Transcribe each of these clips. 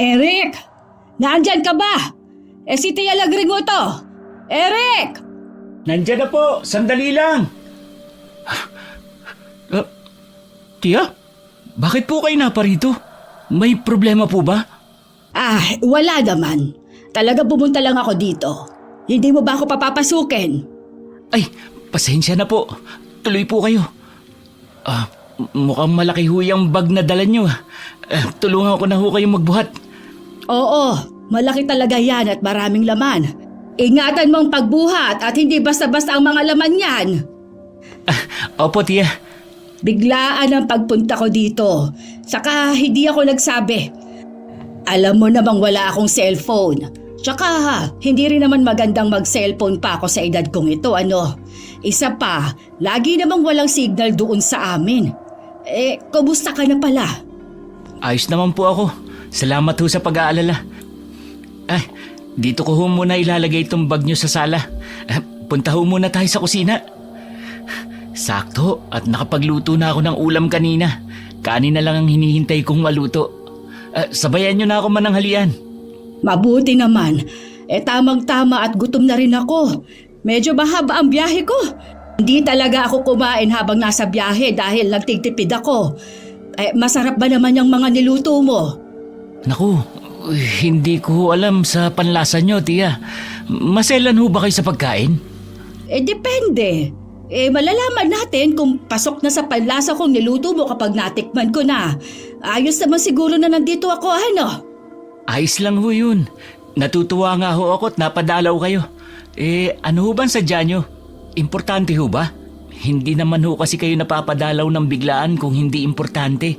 Eric! Nandyan ka ba? Si Tia Lagringo to! Eric! Nandiyan na po, sandali lang. Tia, bakit po kayo naparito? May problema po ba? Wala naman. Talaga pumunta lang ako dito. Hindi mo ba ako papapasukin? Ay, pasensya na po. Tuloy po kayo. Mukhang malaki ho yung bag na dala nyo. Tulungan ko na ho kayong magbuhat. Oo, malaki talaga yan at maraming laman. Ingatan mo ang pagbuhat at hindi basta-basta ang mga laman yan. Opo, Tia. Biglaan ang pagpunta ko dito. Saka hindi ako nagsabi. Alam mo namang wala akong cellphone. Tsaka hindi rin naman magandang mag-cellphone pa ako sa edad kong ito, ano. Isa pa, lagi namang walang signal doon sa amin. Kumusta ka na pala? Ayos naman po ako. Salamat ho sa pag-aalala. Dito ko ho muna ilalagay itong bag nyo sa sala. Punta ho muna tayo sa kusina. Sakto at nakapagluto na ako ng ulam kanina. Kanin na lang ang hinihintay kong maluto. Sabayan nyo na ako mananghalian. Mabuti naman. Tamang-tama at gutom na rin ako. Medyo mahaba ang biyahe ko. Hindi talaga ako kumain habang nasa biyahe dahil nagtitipid ako. Masarap ba naman yung mga niluto mo? Naku, hindi ko alam sa panlasa nyo, Tia. Maselan ho ba kayo sa pagkain? Depende. Malalaman natin kung pasok na sa panlasa kong niluto mo kapag natikman ko na. Ayos naman siguro na nandito ako, ano? Ayos lang ho yun. Natutuwa nga ho ako at napadalaw kayo. Ano ho ba ang sadya nyo? Importante ho ba? Hindi naman ho kasi kayo napapadalaw ng biglaan kung hindi importante.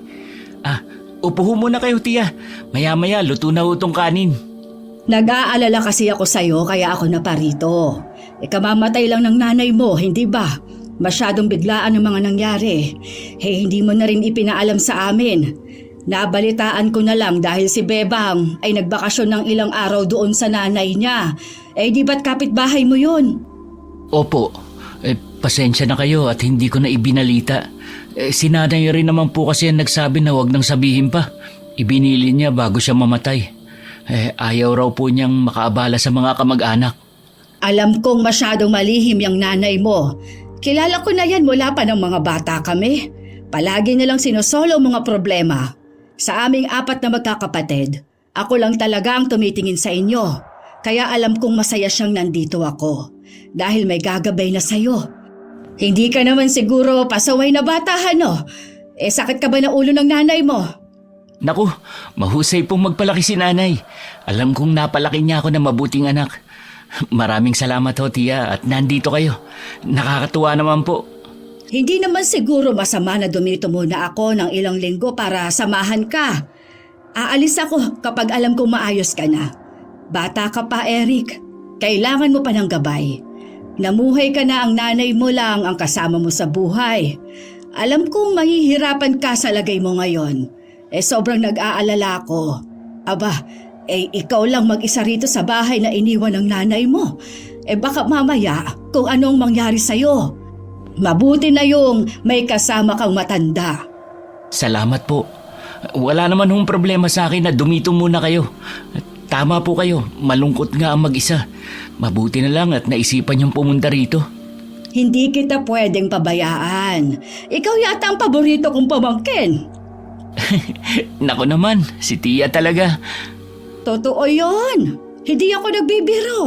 Upo ho muna kayo, Tia. Maya-maya luto na ho tong kanin. Nag-aalala kasi ako sa'yo kaya ako naparito. Kamamatay lang ng nanay mo, hindi ba? Masyadong biglaan ang mga nangyari. Hindi mo na rin ipinaalam sa amin. Nabalitaan ko na lang dahil si Bebang ay nagbakasyon ng ilang araw doon sa nanay niya. Di ba't kapitbahay mo yun? Opo. Pasensya na kayo at hindi ko na ibinalita. Si nanay rin naman po kasi ang nagsabi na wag nang sabihin pa. Ibinili niya bago siya mamatay. Ayaw raw po niyang makaabala sa mga kamag-anak. Alam kong masyadong malihim yung nanay mo. Kilala ko na yan mula pa ng mga bata kami. Palagi nilang sinosolo ang mga problema. Sa aming 4 na magkakapatid, ako lang talaga ang tumitingin sa inyo. Kaya alam kong masaya siyang nandito ako. Dahil may gagabay na sa'yo. Hindi ka naman siguro pasaway na bata, no? Sakit ka ba na ulo ng nanay mo? Naku, mahusay pong magpalaki si nanay. Alam kong napalaki niya ako na mabuting anak. Maraming salamat ho, Tia, at nandito kayo. Nakakatuwa naman po. Hindi naman siguro masama na dumito muna ako ng ilang linggo para samahan ka. Aalis ako kapag alam kong maayos ka na. Bata ka pa, Eric. Kailangan mo pa ng gabay. Namuhay ka na, ang nanay mo lang ang kasama mo sa buhay. Alam kong mahihirapan ka sa lagay mo ngayon. Sobrang nag-aalala ko. Ikaw lang mag-isa rito sa bahay na iniwan ng nanay mo. Baka mamaya kung anong mangyari sa'yo. Mabuti na yung may kasama kang matanda. Salamat po. Wala naman hong problema sa akin na dumito muna kayo. Tama po kayo, malungkot nga ang mag-isa. Mabuti na lang at naisipan niyong pumunta rito. Hindi kita pwedeng pabayaan. Ikaw yata ang paborito kong pamangkin. Nako naman, si Tia talaga. Totoo yun. Hindi ako nagbibiro.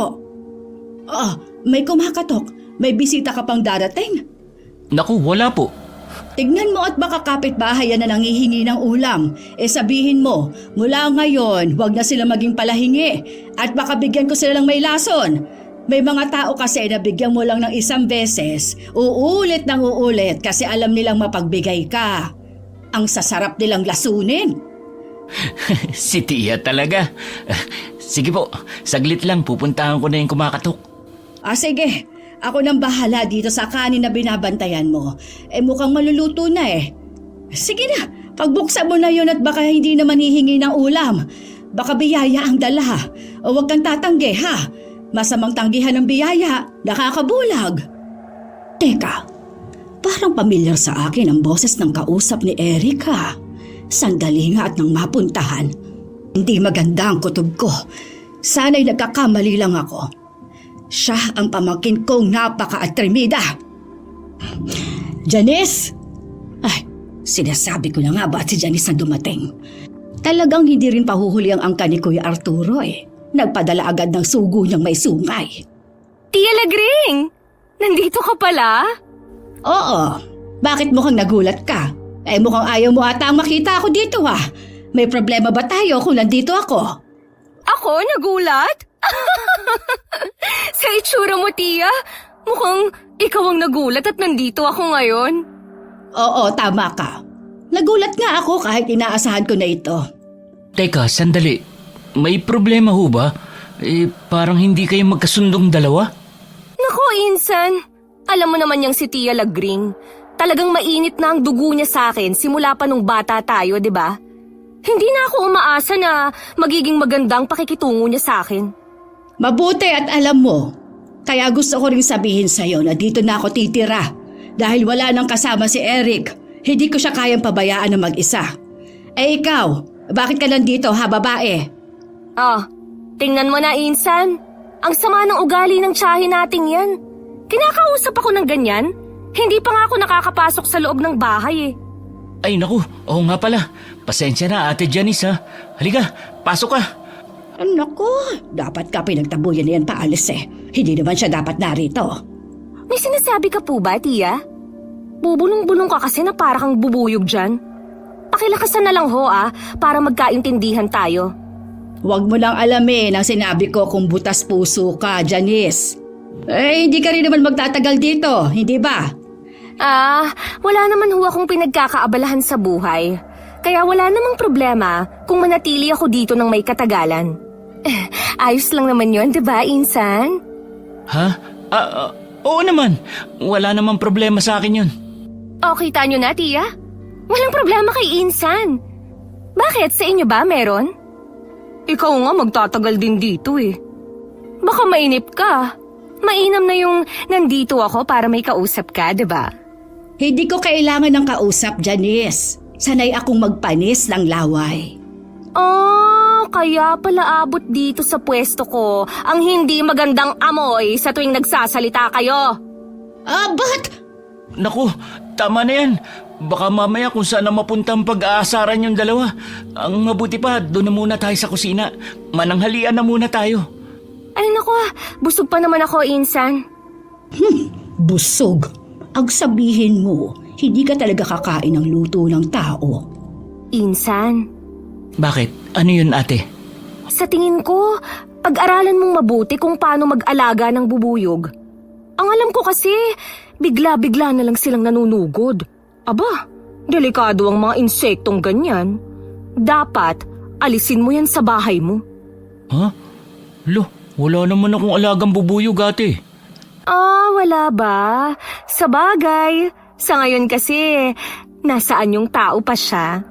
May kumakatok. May bisita ka pang darating. Naku, wala po. Tignan mo at baka kapitbahay yan na nangihingi ng ulam. Sabihin mo, mula ngayon, huwag na sila maging palahingi. At baka bigyan ko sila ng may lason. May mga tao kasi na bigyan mo lang ng isang beses, uulit ng uulit kasi alam nilang mapagbigay ka. Ang sasarap nilang lasunin. Si Tia talaga. Sige po, saglit lang, pupuntahan ko na yung kumakatok. Sige. Ako nang bahala dito sa kanin na binabantayan mo. Mukhang maluluto na eh. Sige na, pagbuksan mo na yun at baka hindi naman hihingi ng ulam. Baka biyaya ang dala. Huwag kang tatanggi, ha? Masamang tanggihan ng biyaya, nakakabulag. Teka, parang pamilyar sa akin ang boses ng kausap ni Eric, ha? Sandali nga at nang mapuntahan. Hindi maganda ang kutob ko. Sana'y nagkakamali lang ako. Siya ang pamangkin kong napaka-atrimida. Janice! Ay, sinasabi ko na nga ba't si Janice ang dumating? Talagang hindi rin pahuhuli ang angka ni Kuya Arturo eh. Nagpadala agad ng sugo niyang may sungay. Tia Lagring! Nandito ka pala? Oo. Bakit mukhang nagulat ka? Eh mukhang ayaw mo ata ang makita ako dito ha. May problema ba tayo kung nandito ako? Ako? Nagulat? Sa itsura mo, Tia, mukhang ikaw ang nagulat at nandito ako ngayon. Oo, tama ka. Nagulat nga ako kahit inaasahan ko na ito. Teka, sandali. May problema ho ba? Parang hindi kayo magkasundong dalawa? Nako, Insan. Alam mo naman yang si Tia Lagring. Talagang mainit na ang dugo niya sa akin simula pa nung bata tayo, di ba? Hindi na ako umaasa na magiging magandang pakikitungo niya sa akin. Mabuti at alam mo. Kaya gusto ko rin sabihin sa'yo na dito na ako titira. Dahil wala nang kasama si Eric. Hindi ko siya kayang pabayaan na mag-isa. Eh ikaw, bakit ka nandito ha, babae? Tingnan mo na, Insan. Ang sama ng ugali ng tiyahin nating yan. Kinakausap ako ng ganyan. Hindi pa nga ako nakakapasok sa loob ng bahay eh. Ay naku, oo nga pala. Pasensya na Ate Janice ha. Halika, pasok ka. Naku, dapat ka pinagtabuyan niyan paalis eh. Hindi naman siya dapat narito. May sinasabi ka po ba, Tia? Bubulong-bulong ka kasi na para kang bubuyog dyan. Pakilakasan na lang ho para magkaintindihan tayo. Huwag mo lang alamin ang sinabi ko kung butas puso ka, Janice. Eh, hindi ka rin naman magtatagal dito, hindi ba? Wala naman ho akong pinagkakaabalahan sa buhay. Kaya wala namang problema kung manatili ako dito ng may katagalan. Ayos lang naman yon, di ba, Insan? Ha? Oo naman. Wala namang problema sa akin yun. Kita nyo na, Tia? Walang problema kay Insan. Bakit? Sa inyo ba meron? Ikaw nga magtatagal din dito eh. Baka mainip ka. Mainam na yung nandito ako para may kausap ka, di ba? Hindi ko kailangan ng kausap, Janice. Sanay akong magpanis ng laway. Kaya pala abot dito sa pwesto ko ang hindi magandang amoy sa tuwing nagsasalita kayo. Ba't? Naku, tama na yan. Baka mamaya kung saan na mapunta ang pag-aasaran yung dalawa. Ang mabuti pa, doon na muna tayo sa kusina. Mananghalian na muna tayo. Ay naku, busog pa naman ako, Insan. Busog. Ang sabihin mo, hindi ka talaga kakain ng luto ng tao. Insan. Bakit? Ano yun, ate? Sa tingin ko, pag-aralan mong mabuti kung paano mag-alaga ng bubuyog. Ang alam ko kasi, bigla-bigla na lang silang nanunugod. Aba, delikado ang mga insektong ganyan. Dapat, alisin mo yan sa bahay mo. Ha? Wala naman akong alagang bubuyog, ate. Wala ba? Sa bagay, sa ngayon kasi, nasaan yung tao pa siya?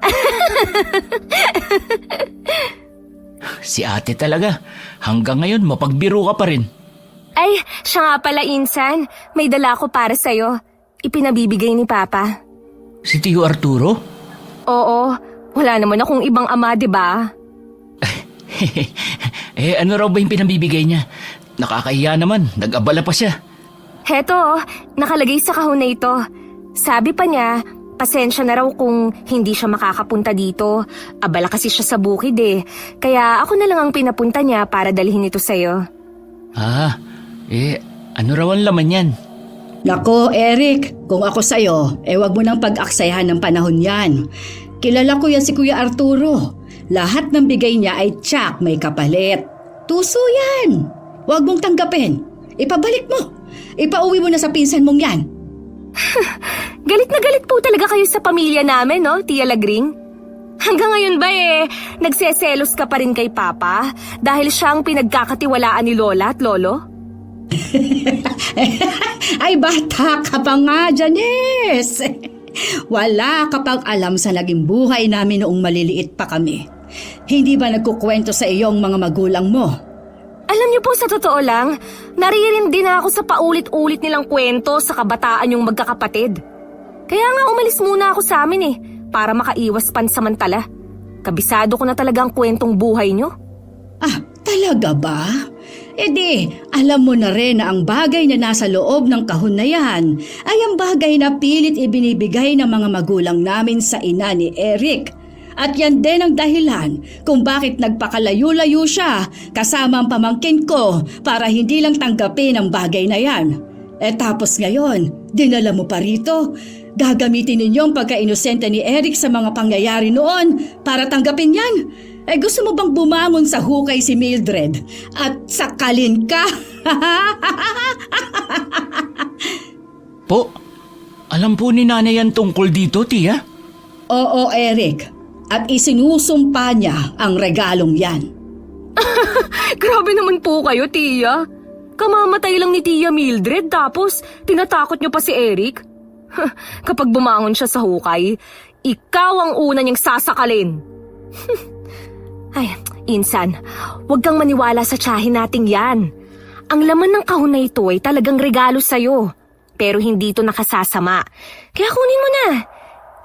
Si ate talaga. Hanggang ngayon, mapagbiro ka pa rin. Ay, siya nga pala, Insan. May dala ko para sa'yo. Ipinabibigay ni Papa. Si Tio Arturo? Oo, wala naman akong ibang ama, di ba? Ano raw ba yung pinabibigay niya? Nakakahiya naman, nag-abala pa siya. Heto, nakalagay sa kahon na ito. Sabi pa niya, pasensya na raw kung hindi siya makakapunta dito. Abala kasi siya sa bukid eh. Kaya ako na lang ang pinapunta niya para dalhin ito sa'yo. Ano raw ang laman yan? Nako, Eric, kung ako sa'yo, wag mo nang pag-aksayahan ng panahon yan. Kilala ko yan si Kuya Arturo. Lahat ng bigay niya ay tsak may kapalit. Tuso yan. Huwag mong tanggapin. Ipabalik mo. Ipauwi mo na sa pinsan mong yan. Galit na galit po talaga kayo sa pamilya namin, no, Tia Lagring? Hanggang ngayon ba nagseselos ka pa rin kay Papa dahil siya ang pinagkakatiwalaan ni Lola at Lolo? Ay, bata ka pa nga, Janice. Wala ka pang alam sa naging buhay namin noong maliliit pa kami. Hindi ba nagkukwento sa iyong mga magulang mo? Alam niyo po, sa totoo lang, naririnig din ako sa paulit-ulit nilang kwento sa kabataan yung magkakapatid. Kaya nga umalis muna ako sa amin para makaiwas pansamantala. Kabisado ko na talaga ang kwentong buhay nyo. Ah, talaga ba? E di, alam mo na rin na ang bagay na nasa loob ng kahon na yan ay ang bagay na pilit ibinibigay ng mga magulang namin sa ina ni Eric. At yan din ang dahilan kung bakit nagpakalayo-layo siya kasama ang pamangkin ko para hindi lang tanggapin ang bagay na yan. Eh tapos ngayon, dinala mo pa rito. Gagamitin ninyo ang pagka-inosente ni Eric sa mga pangyayari noon para tanggapin yan. Eh gusto mo bang bumangon sa hukay si Mildred at sakalin ka? Po, alam po ni nanay yan tungkol dito, tiya? Oo, Eric. At isinusumpa niya ang regalong yan. Grabe naman po kayo, Tia. Kamamatay lang ni Tia Mildred tapos tinatakot niyo pa si Eric. Kapag bumangon siya sa hukay, ikaw ang una niyang sasakalin. Ay, Insan, huwag kang maniwala sa tiyahin nating yan. Ang laman ng kahon na ito ay talagang regalo sa'yo. Pero hindi ito nakasasama. Kaya kunin mo na.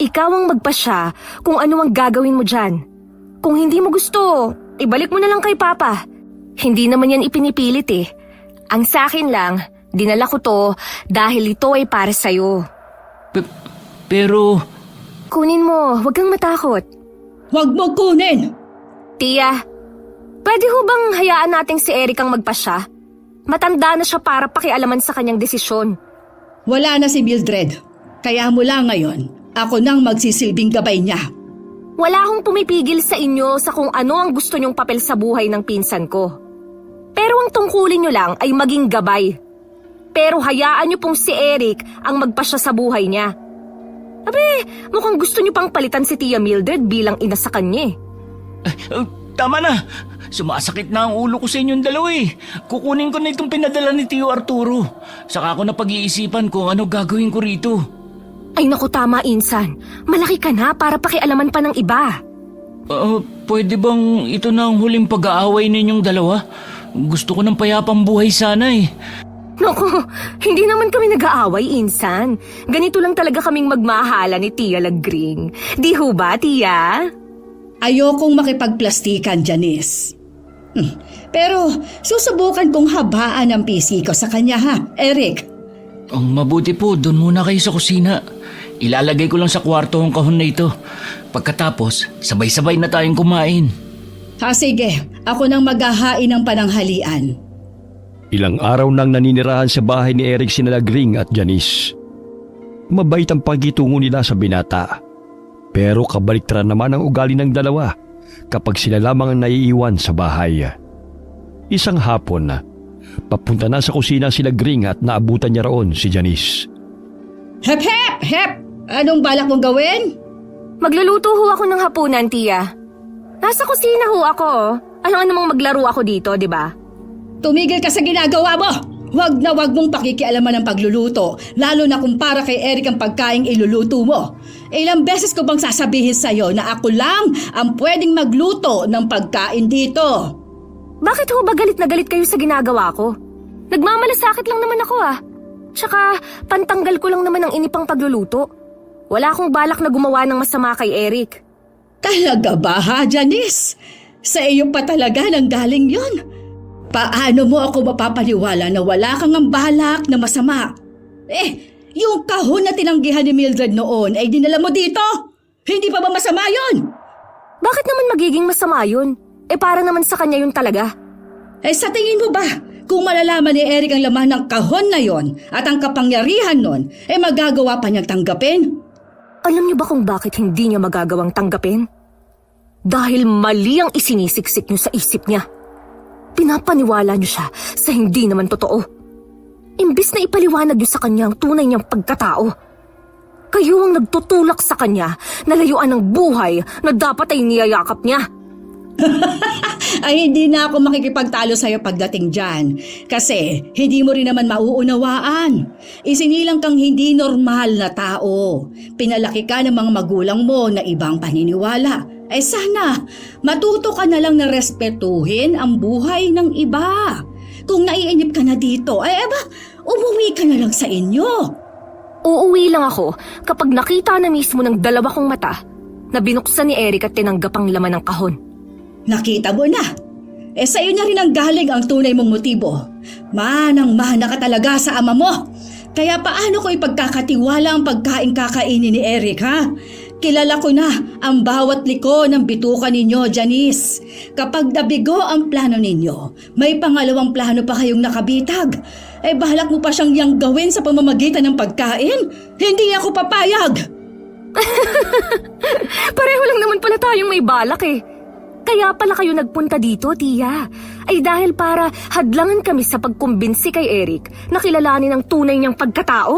Ikaw ang magpasya kung ano ang gagawin mo dyan. Kung hindi mo gusto, ibalik mo na lang kay Papa. Hindi naman yan ipinipilit eh. Ang sakin lang, dinala ko to dahil ito ay para sa'yo. Pero... Kunin mo, huwag kang matakot. Huwag mo kunin! Tia, pwede ho bang hayaan nating si Eric ang magpasya? Matanda na siya para pakialaman sa kanyang desisyon. Wala na si Mildred. Kaya mula ngayon, ako nang magsisilbing gabay niya. Wala akong pumipigil sa inyo sa kung ano ang gusto nyong papel sa buhay ng pinsan ko. Pero ang tungkulin nyo lang ay maging gabay. Pero hayaan nyo pong si Eric ang magpasya sa buhay niya. Abe, mukhang gusto nyo pang palitan si Tia Mildred bilang ina sa kanya. Tama na! Sumasakit na ang ulo ko sa inyong dalawa eh. Kukunin ko na itong pinadala ni Tio Arturo. Saka ako na pag-iisipan kung ano gagawin ko rito. Ay naku, tama, Insan. Malaki ka na para pakialaman pa ng iba. Pwede bang ito na ang huling pag-aaway ninyong dalawa? Gusto ko ng payapang buhay sana eh. Naku, hindi naman kami nag-aaway, Insan. Ganito lang talaga kaming magmahala ni Tia Lagring. Di ho ba, Tia? Ayokong makipagplastikan, Janice. Pero susubukan kong habaan ang PC ko sa kanya ha, Eric. Ang mabuti po, doon muna kayo sa kusina. Ilalagay ko lang sa kwarto ang kahon na ito. Pagkatapos, sabay-sabay na tayong kumain. Sige, ako nang maghahain ng pananghalian. Ilang araw nang naninirahan sa bahay ni Eric sina Lagring at Janice. Mabait ang pagitungo nila sa binata. Pero kabaliktaran naman ang ugali ng dalawa kapag sila lamang ang naiiwan sa bahay. Isang hapon, papunta na sa kusina si Lagring at naabutan niya roon si Janice. Hep, hep, hep! Anong balak mong gawin? Magluluto ho ako ng hapunan, Tia. Nasa kusina ho ako. Alam namang maglaro ako dito, di ba? Tumigil ka sa ginagawa mo! Huwag na huwag mong pakikialaman ng pagluluto, lalo na kung para kay Eric ang pagkaing iluluto mo. Ilang beses ko bang sasabihin sa'yo na ako lang ang pwedeng magluto ng pagkain dito? Bakit ho ba galit na galit kayo sa ginagawa ko? Nagmamalasakit lang naman ako ah. Tsaka pantanggal ko lang naman ang inipang pagluluto. Wala akong balak na gumawa ng masama kay Eric. Talaga ba ha, Janice? Sa iyo pa talaga nang galing yon? Paano mo ako mapapaniwala na wala kang ang balak na masama? Yung kahon na tinanggihan ni Mildred noon ay dinala mo dito? Hindi pa ba masama yon? Bakit naman magiging masama yun? Para naman sa kanya yun talaga. Sa tingin mo ba, kung malalaman ni Eric ang laman ng kahon na yon at ang kapangyarihan nun, magagawa pa niyang tanggapin? Alam niyo ba kung bakit hindi niya magagawang tanggapin? Dahil mali ang isinisiksik niyo sa isip niya. Pinapaniwala niyo siya sa hindi naman totoo. Imbis na ipaliwanag niyo sa kanya ang tunay niyang pagkatao, kayo ang nagtutulak sa kanya na layuan ng buhay na dapat ay niyayakap niya. Ay hindi na ako makikipagtalo sa'yo pagdating dyan. Kasi hindi mo rin naman mauunawaan. Isinilang kang hindi normal na tao. Pinalaki ka ng mga magulang mo na ibang paniniwala. Sana, matuto ka na lang na respetuhin ang buhay ng iba. Kung naiinip ka na dito, umuwi ka na lang sa inyo. Uuwi lang ako kapag nakita na mismo ng dalawa kong mata na binuksan ni Eric at tinanggap ang laman ng kahon. Nakita mo na. Sa'yo na rin ang galing ang tunay mong motibo. Manang-mana ka talaga sa ama mo. Kaya paano ko ipagkakatiwala ang pagkain kakainin ni Eric, ha? Kilala ko na ang bawat liko ng bituka ninyo, Janice. Kapag nabigo ang plano ninyo, may pangalawang plano pa kayong nakabitag. Balak mo pa siyang yang gawin sa pamamagitan ng pagkain? Hindi ako papayag! Pareho lang naman pala tayong may balak eh. Kaya pala kayo nagpunta dito, Tia. Ay dahil para hadlangan kami sa pagkumbinsi kay Eric na kilalanin ang tunay niyang pagkatao.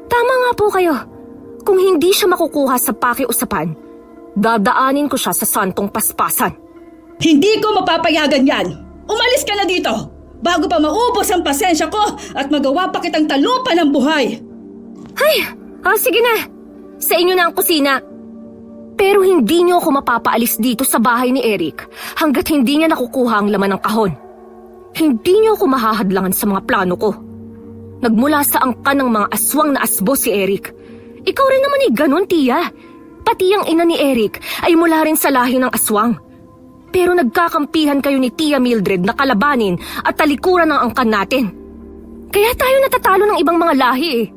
Tama nga po kayo. Kung hindi siya makukuha sa pakiusapan, dadaanin ko siya sa santong paspasan. Hindi ko mapapayagan yan! Umalis ka na dito! Bago pa maubos ang pasensya ko at magawa pa kitang talupa ng buhay! Sige na. Sa inyo na ang kusina. Pero hindi niyo ako mapapaalis dito sa bahay ni Eric hanggat hindi niya nakukuha ang laman ng kahon. Hindi niyo ako mahahadlangan sa mga plano ko. Nagmula sa angkan ng mga aswang na asbo si Eric. Ikaw rin naman ganun, Tia. Pati ang ina ni Eric ay mula rin sa lahi ng aswang. Pero nagkakampihan kayo ni Tia Mildred na kalabanin at talikuran ng angkan natin. Kaya tayo natatalo ng ibang mga lahi eh.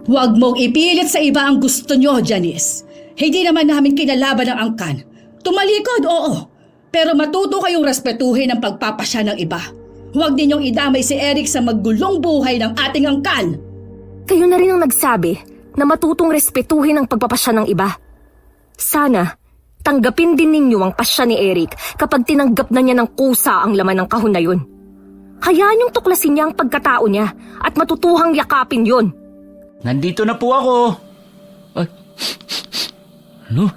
Huwag mong ipilit sa iba ang gusto nyo, Janice. Hindi naman namin kinalaban ang angkan. Tumalikod, oo. Pero matuto kayong respetuhin ang pagpapasya ng iba. Huwag ninyong idamay si Eric sa maggulong buhay ng ating angkan. Kayo na rin ang nagsabi na matutong respetuhin ang pagpapasya ng iba. Sana, tanggapin din ninyo ang pasya ni Eric kapag tinanggap na niya ng kusa ang laman ng kahon na yun. Hayaan niyong tuklasin niya ang pagkatao niya at matutuhang yakapin yun. Nandito na po ako. Ay. Ano?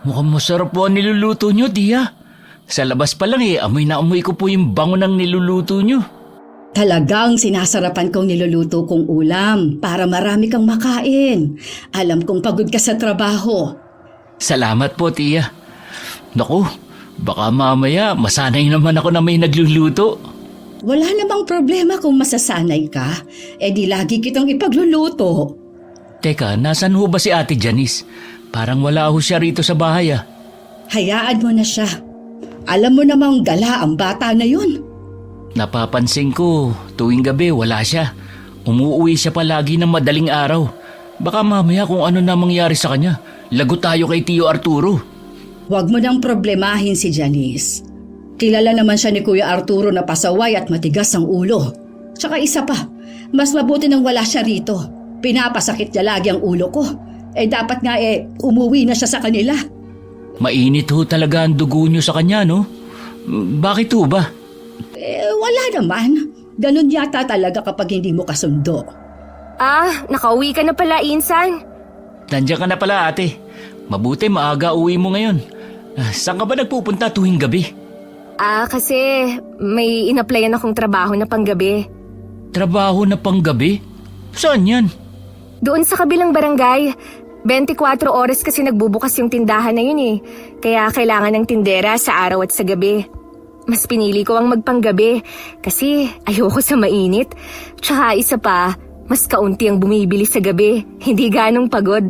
Mukhang masarap po ang niluluto nyo, Tia. Sa labas pa lang amoy na amoy ko po yung bango ng niluluto nyo. Talagang sinasarapan kong niluluto kong ulam para marami kang makain. Alam kong pagod ka sa trabaho. Salamat po, Tia. Naku, baka mamaya masanay naman ako na may nagluluto. Wala namang problema kung masasanay ka. Di lagi kitang ipagluluto. Teka, nasan ho ba si Ate Janice? Parang wala ho siya rito sa bahay Hayaan mo na siya. Alam mo namang gala ang bata na yun. Napapansin ko, tuwing gabi wala siya. Umuuwi siya palagi ng madaling araw. Baka mamaya kung ano na mangyari sa kanya, lagot tayo kay Tio Arturo. Huwag mo nang problemahin si Janice. Kilala naman siya ni Kuya Arturo na pasaway at matigas ang ulo. Tsaka isa pa, mas mabuti nang wala siya rito. Pinapasakit niya lagi ang ulo ko. Dapat nga umuwi na siya sa kanila. Mainit ho talaga ang dugo niyo sa kanya, no? Bakit ho ba? Wala naman. Ganun yata talaga kapag hindi mo kasundo. Nakauwi ka na pala, Insan. Nandiyan ka na pala, ate. Mabuti maaga uwi mo ngayon. Saan ka ba nagpupunta tuwing gabi? Kasi may inaplayan akong trabaho na panggabi. Trabaho na panggabi? Saan yan? Doon sa kabilang barangay. 24 oras kasi nagbubukas yung tindahan na yun Kaya kailangan ng tindera sa araw at sa gabi. Mas pinili ko ang magpanggabi kasi ayoko sa mainit. Tsaka isa pa, mas kaunti ang bumibili sa gabi. Hindi ganong pagod.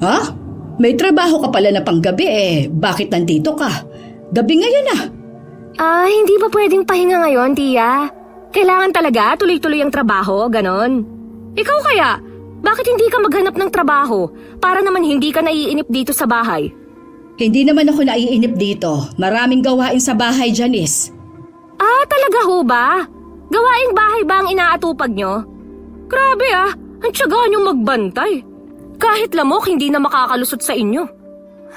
Ha? May trabaho ka pala na panggabi bakit nandito ka? Gabi ngayon Hindi ba pwedeng pahinga ngayon, Tia? Kailangan talaga tuloy-tuloy ang trabaho, ganon. Ikaw kaya, bakit hindi ka maghanap ng trabaho para naman hindi ka naiinip dito sa bahay? Hindi naman ako naiinip dito. Maraming gawain sa bahay, Janice. Talaga ho ba? Gawaing bahay ba ang inaatupag nyo? Grabe ang tiyaga nyo magbantay. Kahit lamok hindi na makakalusot sa inyo.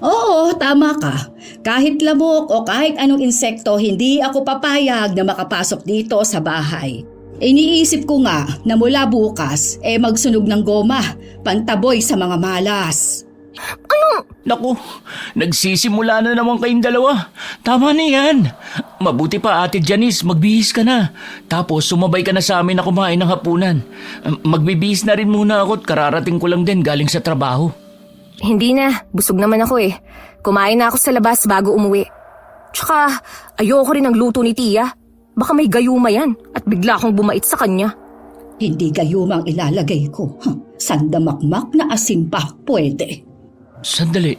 Oo, tama ka. Kahit lamok o kahit anong insekto, hindi ako papayag na makapasok dito sa bahay. Iniisip ko nga na mula bukas magsunog ng goma, pantaboy sa mga malas. Naku, nagsisimula na naman kayong dalawa. Tama na yan. Mabuti pa, Ate Janice, magbihis ka na. Tapos sumabay ka na sa amin na kumain ng hapunan. Magbibihis na rin muna ako at kararating ko lang din galing sa trabaho. Hindi na, busog naman ako Kumain na ako sa labas bago umuwi. Tsaka, ayoko rin ng luto ni Tia. Baka may gayuma yan at bigla akong bumait sa kanya. Hindi gayumang ilalagay ko. Sandamakmak na asin pa pwede. Sandali.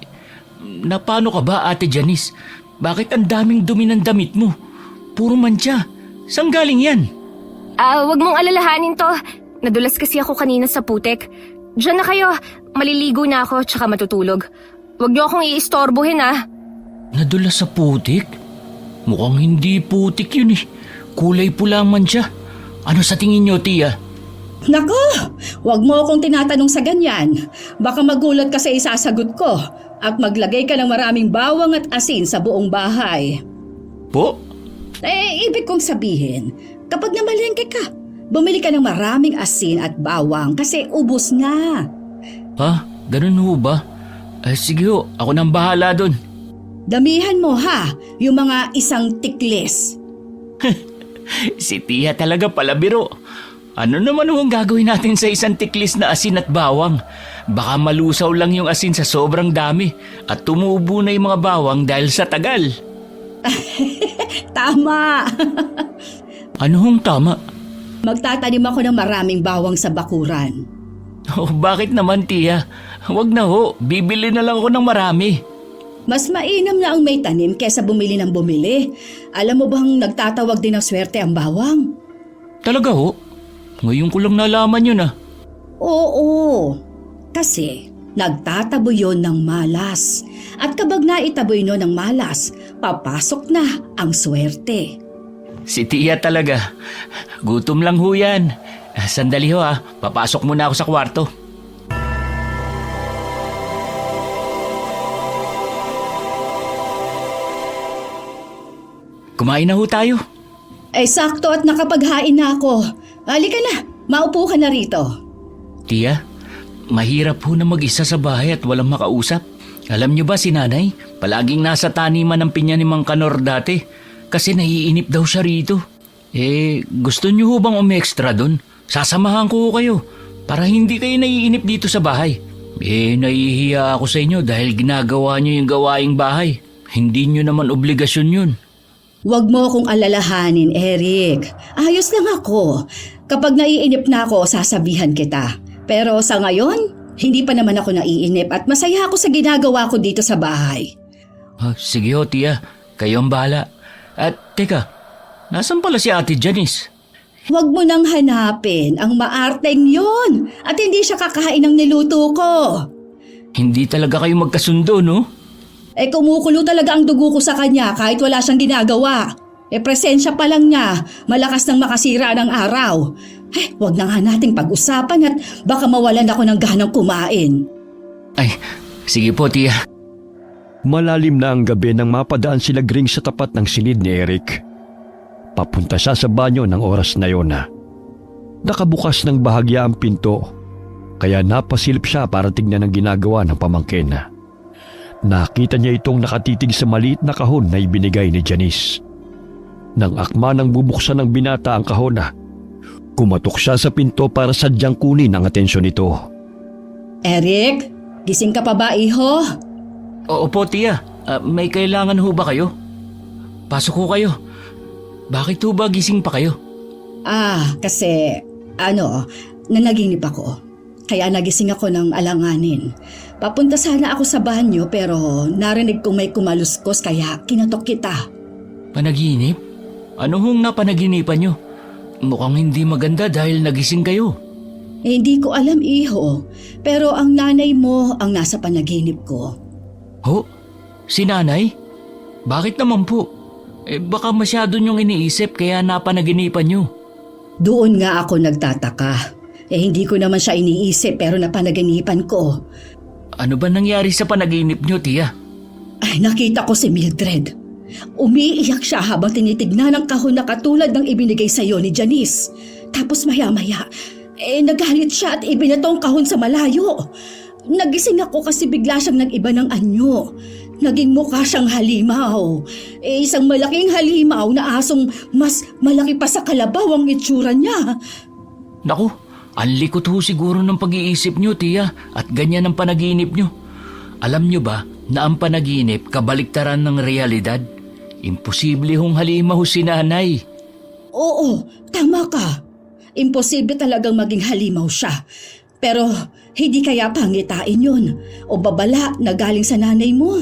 Napano ka ba, Ate Janice? Bakit ang daming dumi ng damit mo? Puro mancha. Saan galing yan? Wag mong alalahanin to. Nadulas kasi ako kanina sa putik. Diyan na kayo. Maliligo na ako tsaka matutulog. Wag niyo akong iistorbohin Nadulas sa putik? Mukhang hindi putik yun eh. Kulay pula ang mancha. Ano sa tingin niyo, Tia? Nako, wag mo akong tinatanong sa ganyan. Baka magulat ka sa isasagot ko at maglagay ka ng maraming bawang at asin sa buong bahay. Po? Ibig kong sabihin, kapag namalengke ka, bumili ka ng maraming asin at bawang kasi ubos nga. Ha? Ganun ho ba? Sige ho, ako nang bahala dun. Damihan mo ha, yung mga isang tiklis. Si Tia talaga palabiro. Ano naman ang gagawin natin sa isang tiklis na asin at bawang? Baka malusaw lang yung asin sa sobrang dami at tumubo na yung mga bawang dahil sa tagal. Tama! Ano hong tama? Magtatanim ako ng maraming bawang sa bakuran. Oh, bakit naman, Tia? Huwag na ho, bibili na lang ako ng marami. Mas mainam na ang may tanim kesa bumili ng bumili. Alam mo bang nagtatawag din ng swerte ang bawang? Talaga ho? Ngayon ko lang nalaman yun Oo, kasi nagtatabo yon ng malas. At kapag naitaboy no ng malas, papasok na ang swerte. Si Tia talaga. Gutom lang ho yan. Sandali ho papasok muna ako sa kwarto. Kumain na ho tayo. Sakto at nakapaghain na ako. Halika na, maupo ka na rito. Tia, mahirap ho na mag-isa sa bahay at walang makausap. Alam niyo ba si nanay, palaging nasa taniman ng pinya ni Mang Kanor dati kasi naiinip daw siya rito. Gusto niyo ho bang umextra doon? Sasamahan ko ho kayo para hindi kayo naiinip dito sa bahay. Nahihiya ako sa inyo dahil ginagawa niyo yung gawaing bahay. Hindi niyo naman obligasyon yun. Huwag mo akong alalahanin, Eric. Ayos lang ako. Kapag naiinip na ako, sasabihan kita. Pero sa ngayon, hindi pa naman ako naiinip at masaya ako sa ginagawa ko dito sa bahay. Sige ho, Tia. Kayo ang bahala. At teka, nasan pala si Ate Janice? Huwag mo nang hanapin ang maarteng yon at hindi siya kakain ng niluto ko. Hindi talaga kayo magkasundo, no? Kumukulo talaga ang dugo ko sa kanya kahit wala siyang ginagawa. Presensya pa lang niya, malakas nang makasira ng araw. Huwag na nga nating pag-usapan at baka mawalan ako ng ganang kumain. Sige po, Tia. Malalim na ang gabi nang mapadaan sila Gring sa tapat ng silid ni Eric. Papunta siya sa banyo ng oras na yon. Nakabukas ng bahagya ang pinto, kaya napasilip siya para tignan ang ginagawa ng pamangkin. Nakita niya itong nakatitig sa maliit na kahon na ibinigay ni Janice. Nang akma nang bubuksan ng binata ang kahon, kumatok siya sa pinto para sadyang kunin ang atensyon nito. Eric, gising ka pa ba, iho? Opo, Tia. May kailangan ho ba kayo? Pasok ho kayo. Bakit ho ba gising pa kayo? Kasi, nanaginip ako. Kaya nagising ako ng alanganin. Papunta sana ako sa banyo pero narinig kong may kumaluskos kaya kinatok kita. Panaginip? Ano hong napanaginipan nyo? Mukhang hindi maganda dahil nagising kayo. Hindi ko alam, iho. Pero ang nanay mo ang nasa panaginip ko. Ho? Si nanay? Bakit naman po? Baka masyado nyong iniisip kaya napanaginipan nyo. Doon nga ako nagtataka. Hindi ko naman siya iniisip pero napanaginipan ko. Ano ba nangyari sa panaginip nyo, Tia? Nakita ko si Mildred. Umiiyak siya habang tinitignan ang kahon na katulad ng ibinigay sa iyo ni Janice. Tapos maya-maya, nagalit siya at ibinato ang kahon sa malayo. Nagising ako kasi bigla siyang nag-iba ng anyo. Naging mukha siyang halimaw. Isang malaking halimaw na asong mas malaki pa sa kalabaw ang itsura niya. Naku, ang likot ho siguro ng pag-iisip nyo, Tia, at ganyan ang panaginip nyo. Alam nyo ba na ang panaginip kabaliktaran ng realidad? Imposible hong halimaw si nanay. Oo, tama ka. Imposible talagang maging halimaw siya. Pero hindi kaya pangitain yun o babala na galing sa nanay mo.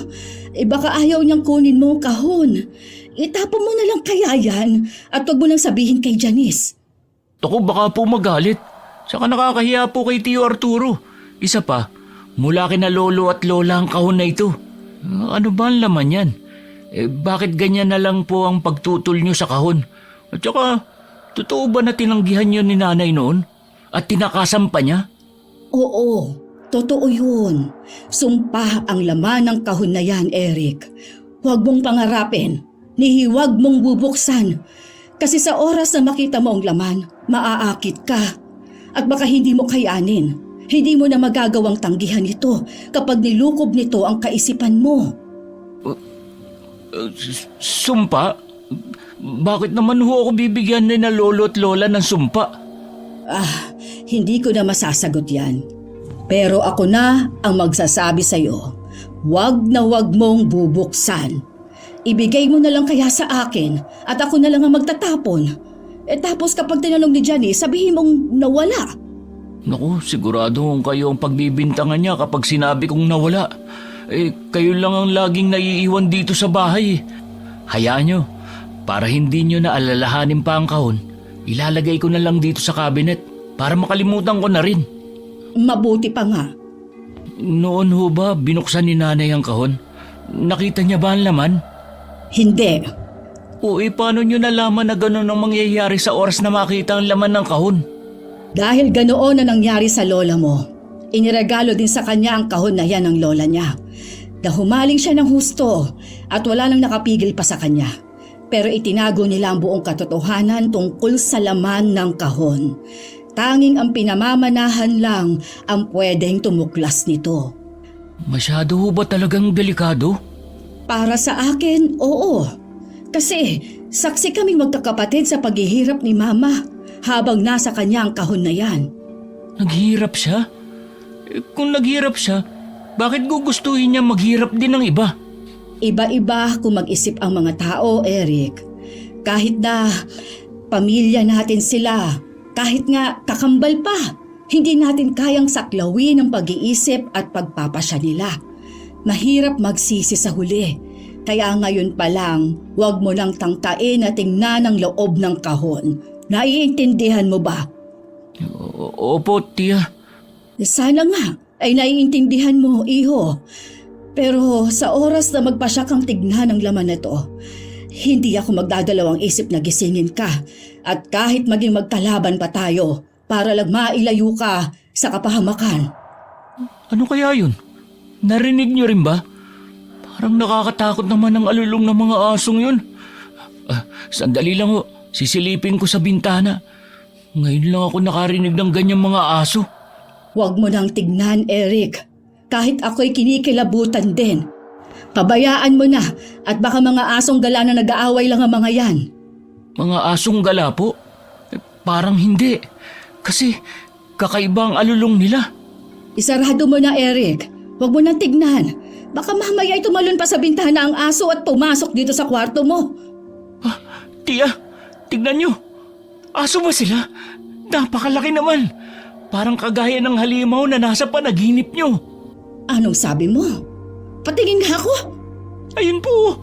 Baka ayaw niyang kunin mo ang kahon. Itapon mo na lang kaya yan at huwag mo nang sabihin kay Janice. Ako baka po magalit. Saka nakakahiya po kay Tio Arturo. Isa pa, mula kina lolo at lola ang kahon na ito. Ano ba ang laman yan? Bakit ganyan na lang po ang pagtutol niyo sa kahon? At saka, totoo ba na tinanggihan niyo ni nanay noon? At tinakasan pa niya? Oo, totoo yun. Sumpa ang laman ng kahon na yan, Eric. Huwag mong pangarapin, ni huwag mong bubuksan. Kasi sa oras na makita mo ang laman, maaakit ka. At baka hindi mo kayanin. Hindi mo na magagawang tanggihan ito kapag nilukob nito ang kaisipan mo. Sumpa? Bakit naman ho ako bibigyan ni na lolo at lola ng sumpa? Hindi ko na masasagot yan. Pero ako na ang magsasabi sa'yo. Huwag na huwag mong bubuksan. Ibigay mo na lang kaya sa akin at ako na lang ang magtatapon. Tapos kapag tinanong ni Janice, sabihin mong nawala. Naku, sigurado kayo ang pagbibintangan niya kapag sinabi kong nawala. Kayo lang ang laging naiiwan dito sa bahay. Hayaan nyo, para hindi nyo na alalahanin pa ang kahon, ilalagay ko na lang dito sa cabinet para makalimutan ko na rin. Mabuti pa nga. Noon ho ba binuksan ni nanay ang kahon? Nakita niya ba ang laman? Hindi. Paano nyo nalaman na gano'n ang mangyayari sa oras na makita ang laman ng kahon? Dahil ganoon na nangyari sa lola mo, iniregalo din sa kanya ang kahon na yan ng lola niya. Nahumaling siya ng husto at wala nang nakapigil pa sa kanya. Pero itinago nila ang buong katotohanan tungkol sa laman ng kahon. Tanging ang pinamamanahan lang ang pwedeng tumuklas nito. Masyado ho ba talagang delikado? Para sa akin, oo. Kasi saksi kaming magkakapatid sa paghihirap ni Mama habang nasa kanya ang kahon na yan. Naghihirap siya? Kung naghihirap siya, bakit gugustuhin niya maghirap din ng iba? Iba-iba kung mag-isip ang mga tao, Eric. Kahit na pamilya natin sila, kahit nga kakambal pa, hindi natin kayang saklawin ang pag-iisip at pagpapasya nila. Mahirap magsisi sa huli. Kaya ngayon pa lang, huwag mo nang tangtain na tingnan ang loob ng kahon. Naiintindihan mo ba? Opo, tiya. Sana nga ay naiintindihan mo, iho. Pero sa oras na magpasya kang tignan ang laman na to, hindi ako magdadalawang isip na gisingin ka. At kahit maging magkalaban pa tayo, para lang mailayo ka sa kapahamakan. Ano kaya yun? Narinig niyo rin ba? Parang nakakatakot naman ang alulong ng mga asong yun. Sandali lang ho, sisilipin ko sa bintana. Ngayon lang ako nakarinig ng ganyang mga aso. Huwag mo nang tignan, Eric. Kahit ako'y kinikilabutan din. Pabayaan mo na at baka mga asong gala na nag-aaway lang ang mga yan. Mga asong gala po? Parang hindi. Kasi kakaiba ang alulong nila. Isarado mo na, Eric. Huwag mo nang tignan. Baka mamaya ay tumalon pa sa bintana ang aso at pumasok dito sa kwarto mo. Tiya, tignan nyo. Aso ba sila? Napakalaki naman. Parang kagaya ng halimaw na nasa panaginip nyo. Anong sabi mo? Patingin nga ako. Ayun po.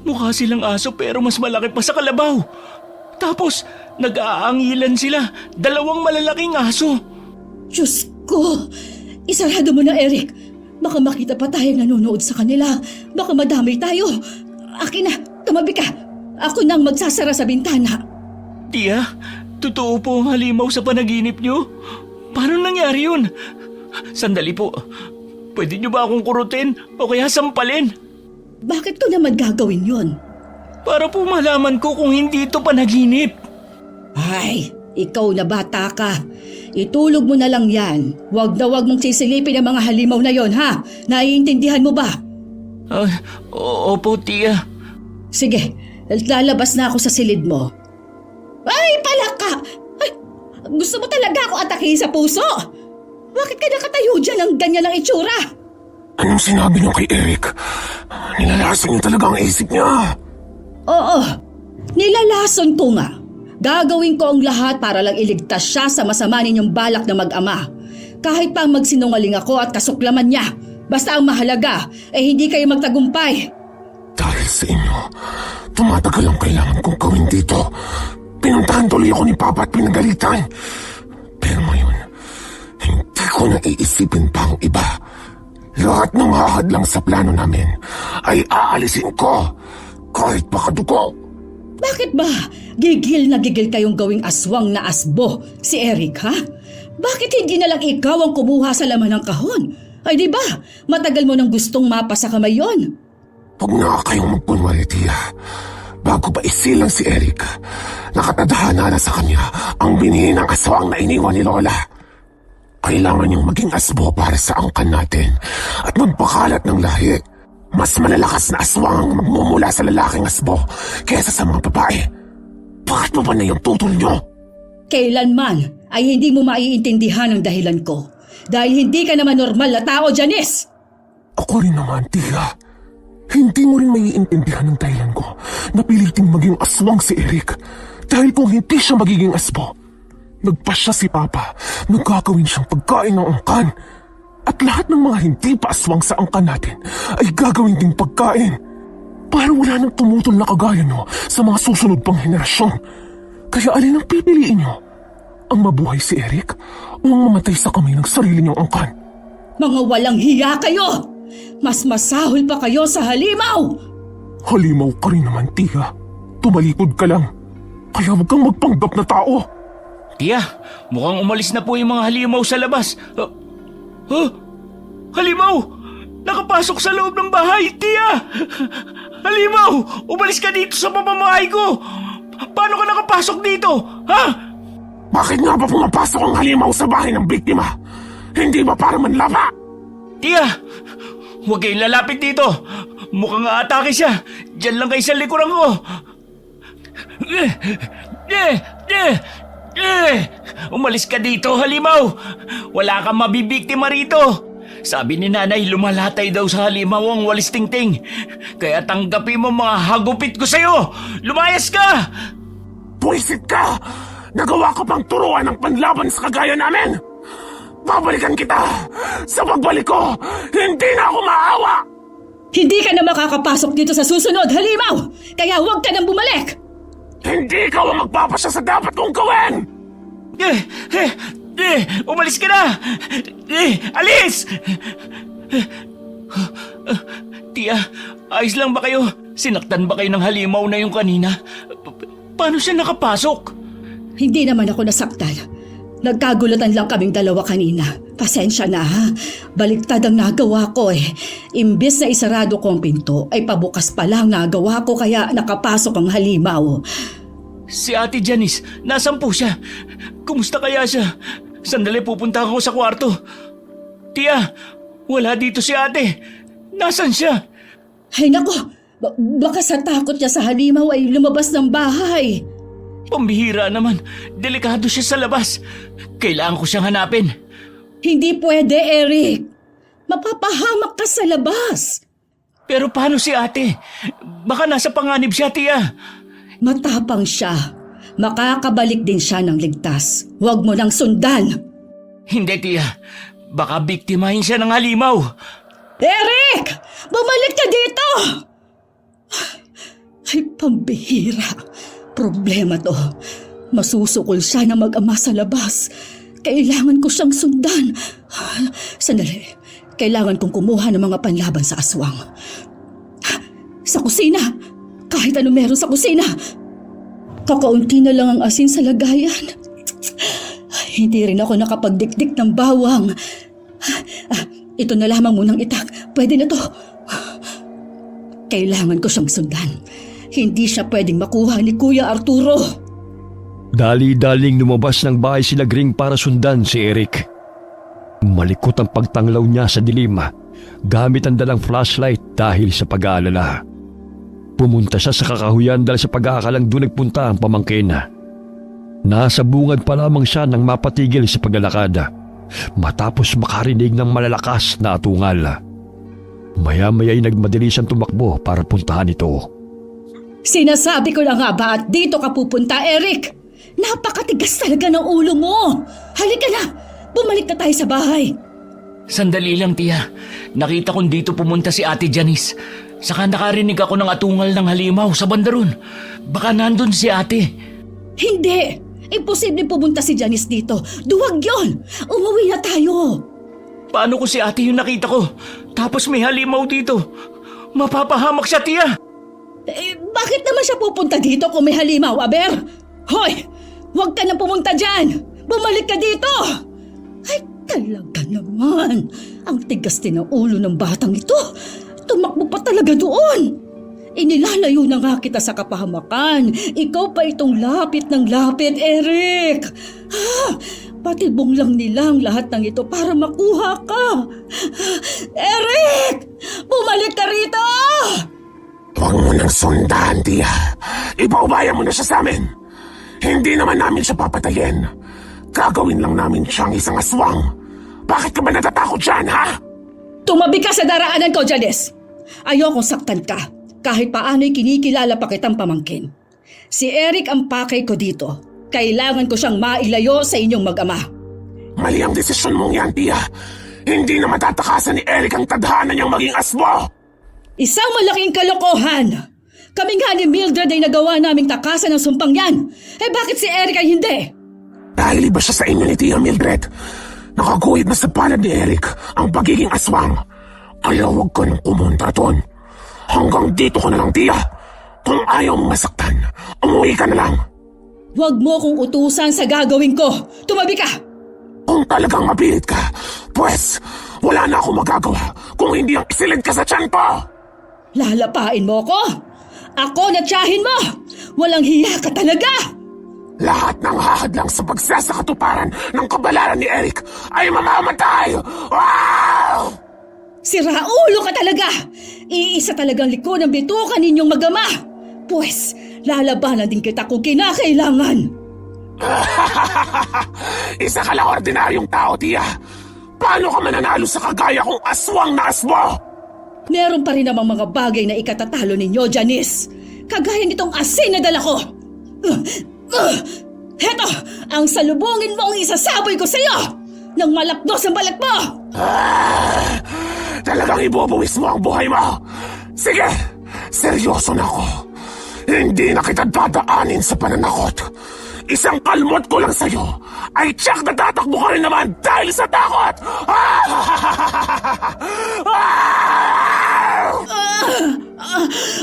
Mukha silang aso pero mas malaki pa sa kalabaw. Tapos, nag-aangilan sila. 2 malalaking aso. Diyos ko. Isarado mo na, Eric. Baka makita pa tayong nanonood sa kanila. Baka madamay tayo. Akin na, tumabi ka. Ako nang magsasara sa bintana. Tiya, totoo po ang halimaw sa panaginip nyo? Paano nangyari yun? Sandali po. Pwede nyo ba akong kurutin o kaya sampalin? Bakit ko naman gagawin yon? Para po malaman ko kung hindi ito panaginip. Ay, ikaw na bata ka. Itulog mo na lang yan. Huwag na huwag mong sisilipin ang mga halimaw na yon, ha? Naiintindihan mo ba? Opo, tiya. Sige, lalabas na ako sa silid mo. Ay, palaka! Ay, gusto mo talaga ako atakihin sa puso? Bakit ka nakatayo dyan ang ganyan ang itsura? Anong sinabi niyo kay Eric? Nilalason niyo talaga ang isip niya. Oo, nilalason ko nga. Gagawin ko ang lahat para lang iligtas siya sa masama ninyong balak na mag-ama. Kahit pa magsinungaling ako at kasuklaman niya, basta ang mahalaga ay hindi kayo magtagumpay. Dahil sa inyo, tumatagal ang kailangan kong gawin dito. Pinuntahan tuloy ako ni Papa at pinagalitan. Pero ngayon, hindi ko na iisipin pa ang iba. Lahat ng hahadlang sa plano namin ay aalisin ko, kahit makadugo. Bakit ba gigil na gigil kayong gawing aswang na asbo si Eric, ha? Bakit hindi na lang ikaw ang kumuha sa laman ng kahon? Ay di ba, matagal mo nang gustong mapa sa kamay yon. Huwag na kayong magpunwari, Tia. Bago pa isilang si Eric, nakatadhana na sa kanya ang binhi ng aswang na iniwan ni Lola. Kailangan niyong maging asbo para sa angkan natin at magpakalat ng lahi. Mas malalakas na aswang ang magmumula sa lalaking asbo kaysa sa mga babae. Bakit mo ba na yung tutol niyo? Kailanman ay hindi mo maiintindihan ang dahilan ko. Dahil hindi ka naman normal na tao, Janice! Ako rin naman, Tia. Hindi mo rin maiintindihan ang dahilan ko na piliting maging aswang si Eric. Dahil kung hindi siya magiging asbo, nagpasya si Papa na gagawin siyang pagkain ng angkan. At lahat ng mga hindi pa aswang sa angkan natin ay gagawin ding pagkain. Para wala nang tumutol na kagaya nyo sa mga susunod pang henerasyon. Kaya alin ang pipiliin nyo? Ang mabuhay si Eric o ang mamatay sa kamay ng sarili niyong angkan? Mga walang hiya kayo! Mas masahol pa kayo sa halimaw! Halimaw ka rin naman, Tia. Tumalikod ka lang. Kaya huwag kang magpanggap na tao. Tia, mukhang umalis na po yung mga halimaw sa labas. Halimaw! Nakapasok sa loob ng bahay, Tia! Halimaw! Umalis ka dito sa pamamahay ko! Paano ka nakapasok dito? Ha? Bakit nga ba pumapasok ang halimaw sa bahay ng biktima? Hindi ba para manlaba? Tia! Huwag kayong lalapit dito! Mukhang aatake siya! Diyan lang kayo sa likuran ko! Umalis ka dito, halimaw! Wala kang mabibiktima rito! Sabi ni nanay, lumalatay daw sa halimaw ang walis tingting. Kaya tanggapin mo mga hagupit ko sa'yo! Lumayas ka! Puwisit ka! Nagawa ka pang turuan ng panlaban sa kagaya namin! Babalikan kita! Sa pagbalik ko, hindi na ako maawa! Hindi ka na makakapasok dito sa susunod, halimaw! Kaya huwag ka nang bumalik! Hindi ikaw ang magpapasya sa dapat kong gawin! Umalis ka na! Alis! Tia, ayos lang ba kayo? Sinaktan ba kayo ng halimaw na yung kanina? Paano siya nakapasok? Hindi naman ako nasaktan. Nagkagulatan lang kaming dalawa kanina. Pasensya na, ha? Baliktad ang nagawa ko eh. Imbes na isarado ko ang pinto, ay pabukas pa lang nagawa ko kaya nakapasok ang halimaw. Si Ate Janice, nasan po siya? Kumusta kaya siya? Sandali pupunta ako sa kwarto. Tia, wala dito si ate. Nasaan siya? Ay nako, baka sa takot niya sa halimaw ay lumabas ng bahay. Pambihira naman. Delikado siya sa labas. Kailangan ko siyang hanapin. Hindi pwede, Eric. Mapapahamak ka sa labas. Pero paano si ate? Baka nasa panganib siya, Tia. Matapang siya. Makakabalik din siya ng ligtas. Huwag mo nang sundan. Hindi, Tia. Baka biktimahin siya ng halimaw. Eric! Bumalik ka dito! Ay, pambihira. Problema to. Masusukol siya na mag-ama sa labas. Kailangan ko siyang sundan. Sandali. Kailangan kong kumuha ng mga panlaban sa aswang. Sa kusina. Kahit ano meron sa kusina. Kakaunti na lang ang asin sa lagayan. Hindi rin ako nakapagdikdik ng bawang. Ito na lamang munang itak. Pwede na to. Kailangan ko siyang sundan. Hindi siya pwedeng makuha ni Kuya Arturo. Dali-daling lumabas ng bahay sila Gring para sundan si Eric. Malikot ang pagtanglaw niya sa dilim gamit ang dalang flashlight dahil sa pag-aalala. Pumunta siya sa kakahuyan dahil sa pag-aakalang doon nagpunta ang pamangkin. Nasa bungad pa lamang siya nang mapatigil sa paglalakad matapos makarinig ng malalakas na atungal. Maya-maya ay nagmadali siyang tumakbo para puntahan ito. Sinasabi ko na nga ba at dito ka pupunta, Eric? Napakatigas talaga ng ulo mo. Halika na. Bumalik na tayo sa bahay. Sandali lang, tiya. Nakita kong dito pumunta si Ate Janice. Saka nakarinig ako ng atungal ng halimaw sa bandaron. Baka nandun si ate. Hindi! Imposible pumunta si Janice dito. Duwag yon! Umuwi na tayo! Paano kung si ate yung nakita ko? Tapos may halimaw dito. Mapapahamak siya, tiya. Bakit naman siya pupunta dito kung may halimaw, Aber? Hoy! Huwag ka na pumunta dyan! Bumalik ka dito! Ay, talaga naman. Ang tigas din ng ulo ng batang ito. Tumakbo pa talaga doon. Inilalayo na nga kita sa kapahamakan. Ikaw pa itong lapit ng lapit, Eric. Patibong lang nilang lahat ng ito para makuha ka. Eric! Bumalik ka rito! Huwag mo nang sundan, tiya. Ipaubaya mo na siya sa amin. Hindi naman namin siya papatayin. Gagawin lang namin siyang isang aswang. Bakit ka ba natatakot dyan, ha? Tumabi ka sa daraanan ko, Janice. Ayokong saktan ka. Kahit paano'y kinikilala pa kitang pamangkin. Si Eric ang pakay ko dito. Kailangan ko siyang mailayo sa inyong mag-ama. Mali ang desisyon mong yan, tiya. Hindi na matatakasan ni Eric ang tadhana niyang maging asbo. Isang malaking kalokohan. Kami nga ni Mildred ay nagawa naming takasan ng sumpang yan. Bakit si Eric ay hindi? Dahil iba siya sa inyo ni Tia Mildred. Nakaguhit na sa palad ni Eric ang pagiging aswang. Kaya huwag ka nang kumunta doon. Hanggang dito ko na lang, tiya. Kung ayaw mong masaktan, umuwi ka na lang. Huwag mo kong utusan sa gagawin ko. Tumabi ka! Kung talagang mapilit ka, pues, wala na akong magagawa kung hindi ang isilid ka sa tiyan ko. Lalapain mo ko? Ako na tiyahin mo! Walang hiya ka talaga! Lahat ng hahadlang sa pagsasakatuparan ng kabalaran ni Eric ay mamamatay! Wow! Siraulo ka talaga! Iisa talagang likod ng bitukan ninyong magama! Pues, lalabanan din kita kung kinakailangan! Isa ka lang ordinaryong tao, tiya. Paano ka mananalo sa kagaya kong aswang na asbo? Meron pa rin namang mga bagay na ikatatalo ninyo, Janice. Kagaya nitong asin na dala ko. Heto, ang salubungin mo ang isasaboy ko sa iyo! Nang malapdos ang balat mo! Talagang ibubuwis mo ang buhay mo. Sige, seryoso na ako. Hindi na kita dadaanin sa pananakot. Isang kalmot ko lang sa'yo ay tiyak na tatakbo ka rin naman dahil sa takot!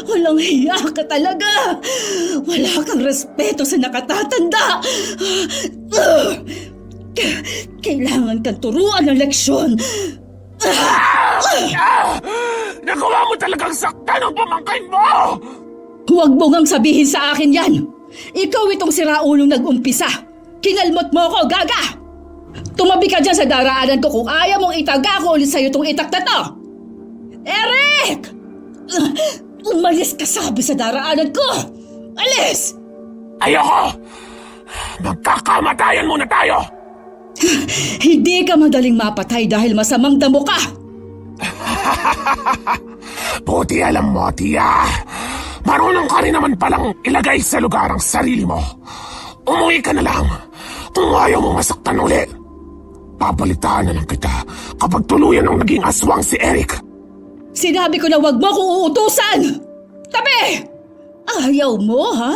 Walang hiya ka talaga! Wala kang respeto sa nakatatanda! Kailangan kang turuan ng leksyon! Nagawa mo talagang saktan ang pamangkin mo! Huwag mo ngang sabihin sa akin yan! Ikaw itong siraulong nag-umpisa! Kinalmot mo ko, gaga! Tumabi ka dyan sa daraanan ko kung ayaw mong itaga ko ulit sa'yo itong itak na to! Eric! Umalis ka sabi sa daraanan ko! Alis! Ayoko! Magkakamatayan muna tayo! Hindi ka madaling mapatay dahil masamang damo ka! Buti alam mo, tiya. Marunong ka rin naman palang ilagay sa lugar ang sarili mo. Umuwi ka na lang kung ayaw mong masaktan uli. Papalitaan na lang kita kapag tuluyan ang naging aswang si Eric. Sinabi ko na wag mo kong uutusan! Tabi! Ayaw mo, ha?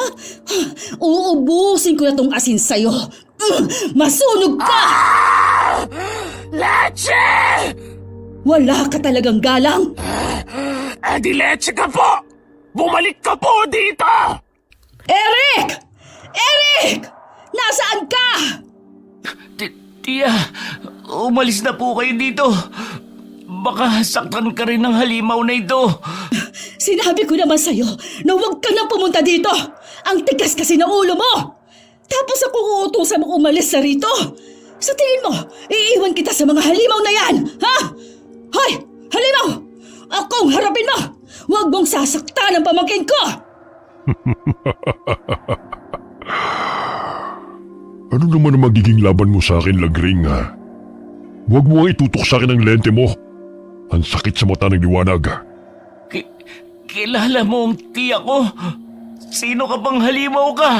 Uubusin ko na tong asin sa'yo. Masunog ka! Leche! Wala ka talagang galang? Di leche ka po! Bumalik ka po dito! Eric! Eric! Nasaan ka? Tiya, umalis na po kayo dito. Baka saktan ka rin ng halimaw na ito. Sinabi ko naman sa'yo na huwag ka nang pumunta dito. Ang tigas kasi ng ulo mo. Tapos ako uutusan mo umalis sa rito. Sa tingin mo, iiwan kita sa mga halimaw na yan, ha? Hoy! Halimaw! Akong harapin mo! Huwag mong sasaktan ang pamangkin ko! Ano naman ang magiging laban mo sa akin, Lagring, ha? Huwag mo nga itutok sa akin ang lente mo. Ang sakit sa mata ng liwanag. Kilala mo ang tiya ko? Sino ka bang halimaw ka?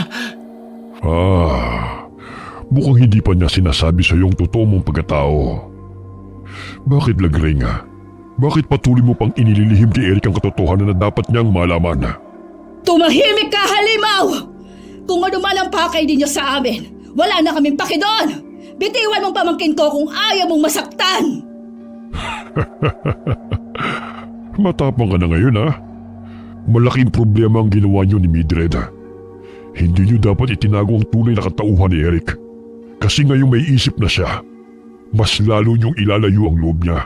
Mukhang hindi pa niya sinasabi sa iyong totoo mong pagkatao. Bakit, Lagring? Bakit patuloy mo pang inililihim kay Eric ang katotohanan na dapat niyang malaman? Tumahimik ka, halimaw! Kung ano man ang pakay ninyo sa amin, wala na kaming paki doon! Bitiwan mong pamangkin ko kung ayaw mong masaktan! Matapang ka na ngayon, ha? Malaking problema ang ginawa niyo ni Mildred. Hindi niyo dapat itinago ang tunay na katauhan ni Eric. Kasi ngayong may isip na siya, mas lalo niyong ilalayo ang loob niya.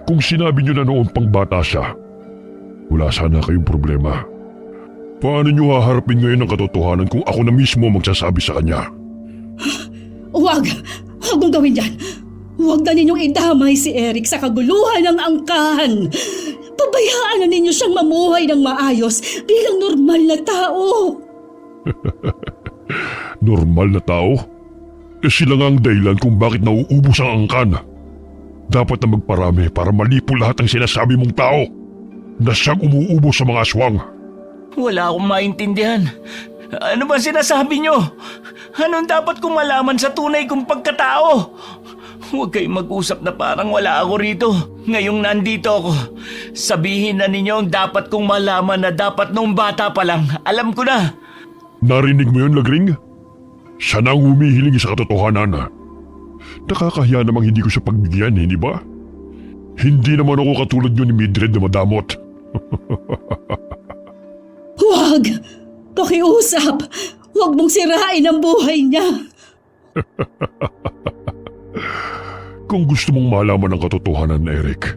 Kung sinabi niyo na noon pang bata siya, wala sana kayong problema. Paano niyo haharapin ngayon ang katotohanan kung ako na mismo magsasabi sa kanya? Huwag! Huwag mong gawin yan! Huwag na ninyong idamay si Eric sa kaguluhan ng angkan! Pabayaan na ninyo siyang mamuhay ng maayos bilang normal na tao! Normal na tao? Sila nga ang dahilan kung bakit nauubos ang angkan. Dapat na magparami para malipo lahat ng sinasabi mong tao na siyang umuubos sa mga aswang. Wala akong maintindihan. Ano ba sinasabi niyo? Anong dapat kong malaman sa tunay kong pagkatao? Huwag kayong mag-usap na parang wala ako rito. Ngayong nandito ako, sabihin na ninyo ang dapat kong malaman na dapat nung bata pa lang. Alam ko na. Narinig mo yun, Lagring? Siya na ang humihiling sa katotohanan. Nakakahiya namang hindi ko siya pagbigyan, hindi ba? Hindi naman ako katulad nyo ni Mildred na madamot. Huwag! Pakiusap! Huwag mong sirain ang buhay niya! Kung gusto mong malaman ang katotohanan, Eric,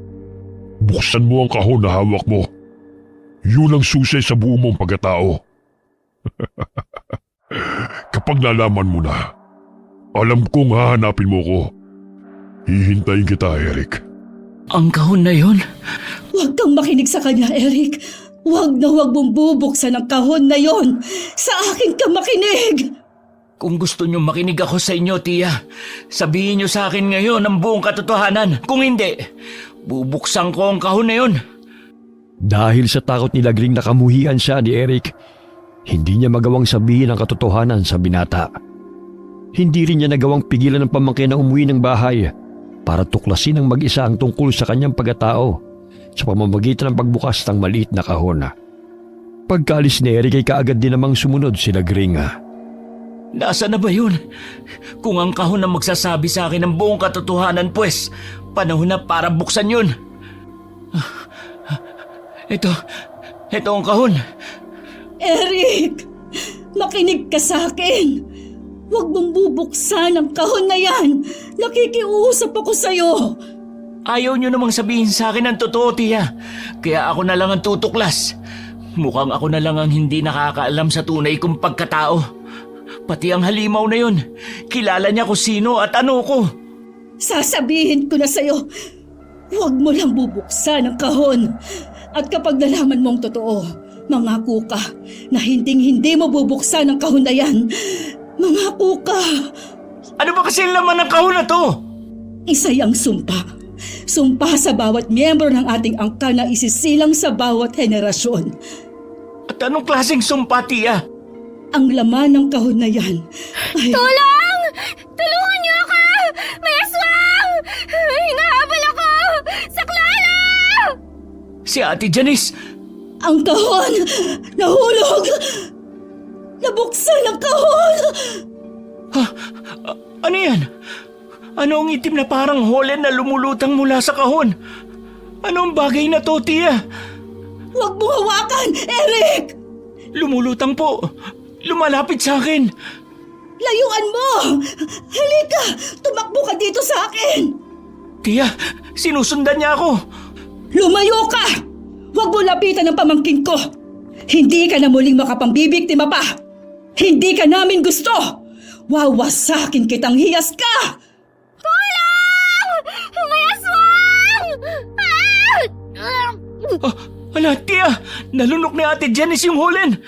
buksan mo ang kahon na hawak mo. Yun ang susi sa buo mong pagkatao. Kapag nalaman mo na, alam kong hahanapin mo ko. Hihintayin kita, Eric. Ang kahon na yun? Huwag kang makinig sa kanya, Eric! Huwag na huwag mong bubuksan ang kahon na yon! Sa akin ka makinig! Kung gusto niyo makinig ako sa inyo, Tia, sabihin niyo sa akin ngayon ang buong katotohanan. Kung hindi, bubuksan ko ang kahon na yun. Dahil sa takot ni Lagring na kamuhian siya ni Eric, hindi niya magawang sabihin ang katotohanan sa binata. Hindi rin niya nagawang pigilan ng pamangkin na umuwi ng bahay para tuklasin ng mag-isa ang tungkol sa kanyang pagkatao sa pamamagitan ng pagbukas ng maliit na kahon. Pagkaalis ni Eric ay kaagad din namang sumunod si Lagring. Nasaan na ba yun? Kung ang kahon na magsasabi sa akin ng buong katotohanan, pues, panahon na para buksan yun. Ito ang kahon. Eric! Makinig ka sa akin! Huwag mong bubuksan ang kahon na yan! Nakikiusap ako sa'yo! Ayaw niyo namang sabihin sa akin ang totoo, Tia. Kaya ako na lang ang tutuklas. Mukhang ako na lang ang hindi nakakaalam sa tunay kong pagkatao. Pati ang halimaw na yun, kilala niya kung sino at ano ko. Sasabihin ko na sa'yo, huwag mo lang bubuksan ang kahon. At kapag nalaman mong totoo, mangako ka na hinding-hindi mo bubuksan ang kahon na yan. Mangako ka. Ano ba kasi laman ng kahon na to? Isa'y ang sumpa. Sumpa sa bawat miyembro ng ating angkan na isisilang sa bawat henerasyon. At anong klaseng sumpa, Tia? Ang laman ng kahon na yan ay... Tulong! Tulungan niyo ako! May aswang! Hinahabol ako! Saklala! Si Ate Janice! Ang kahon! Nahulog! Nabuksan ang kahon! Ano yan? Ano ang itim na parang holen na lumulutang mula sa kahon? Anong bagay na to, Tia? Huwag mong hawakan, Eric! Lumulutang po. Lumalapit sa akin. Layuan mo! Halika! Tumakbo ka dito sa akin! Tia, sinusundan niya ako. Lumayo ka! Huwag mo lapitan ang pamangkin ko! Hindi ka na muling makapambibiktima pa! Hindi ka namin gusto! Wawasakin kitang hiyas ka! Tulong! May aswang! Ala, Tia, nalunok ni Ate Janice yung holen.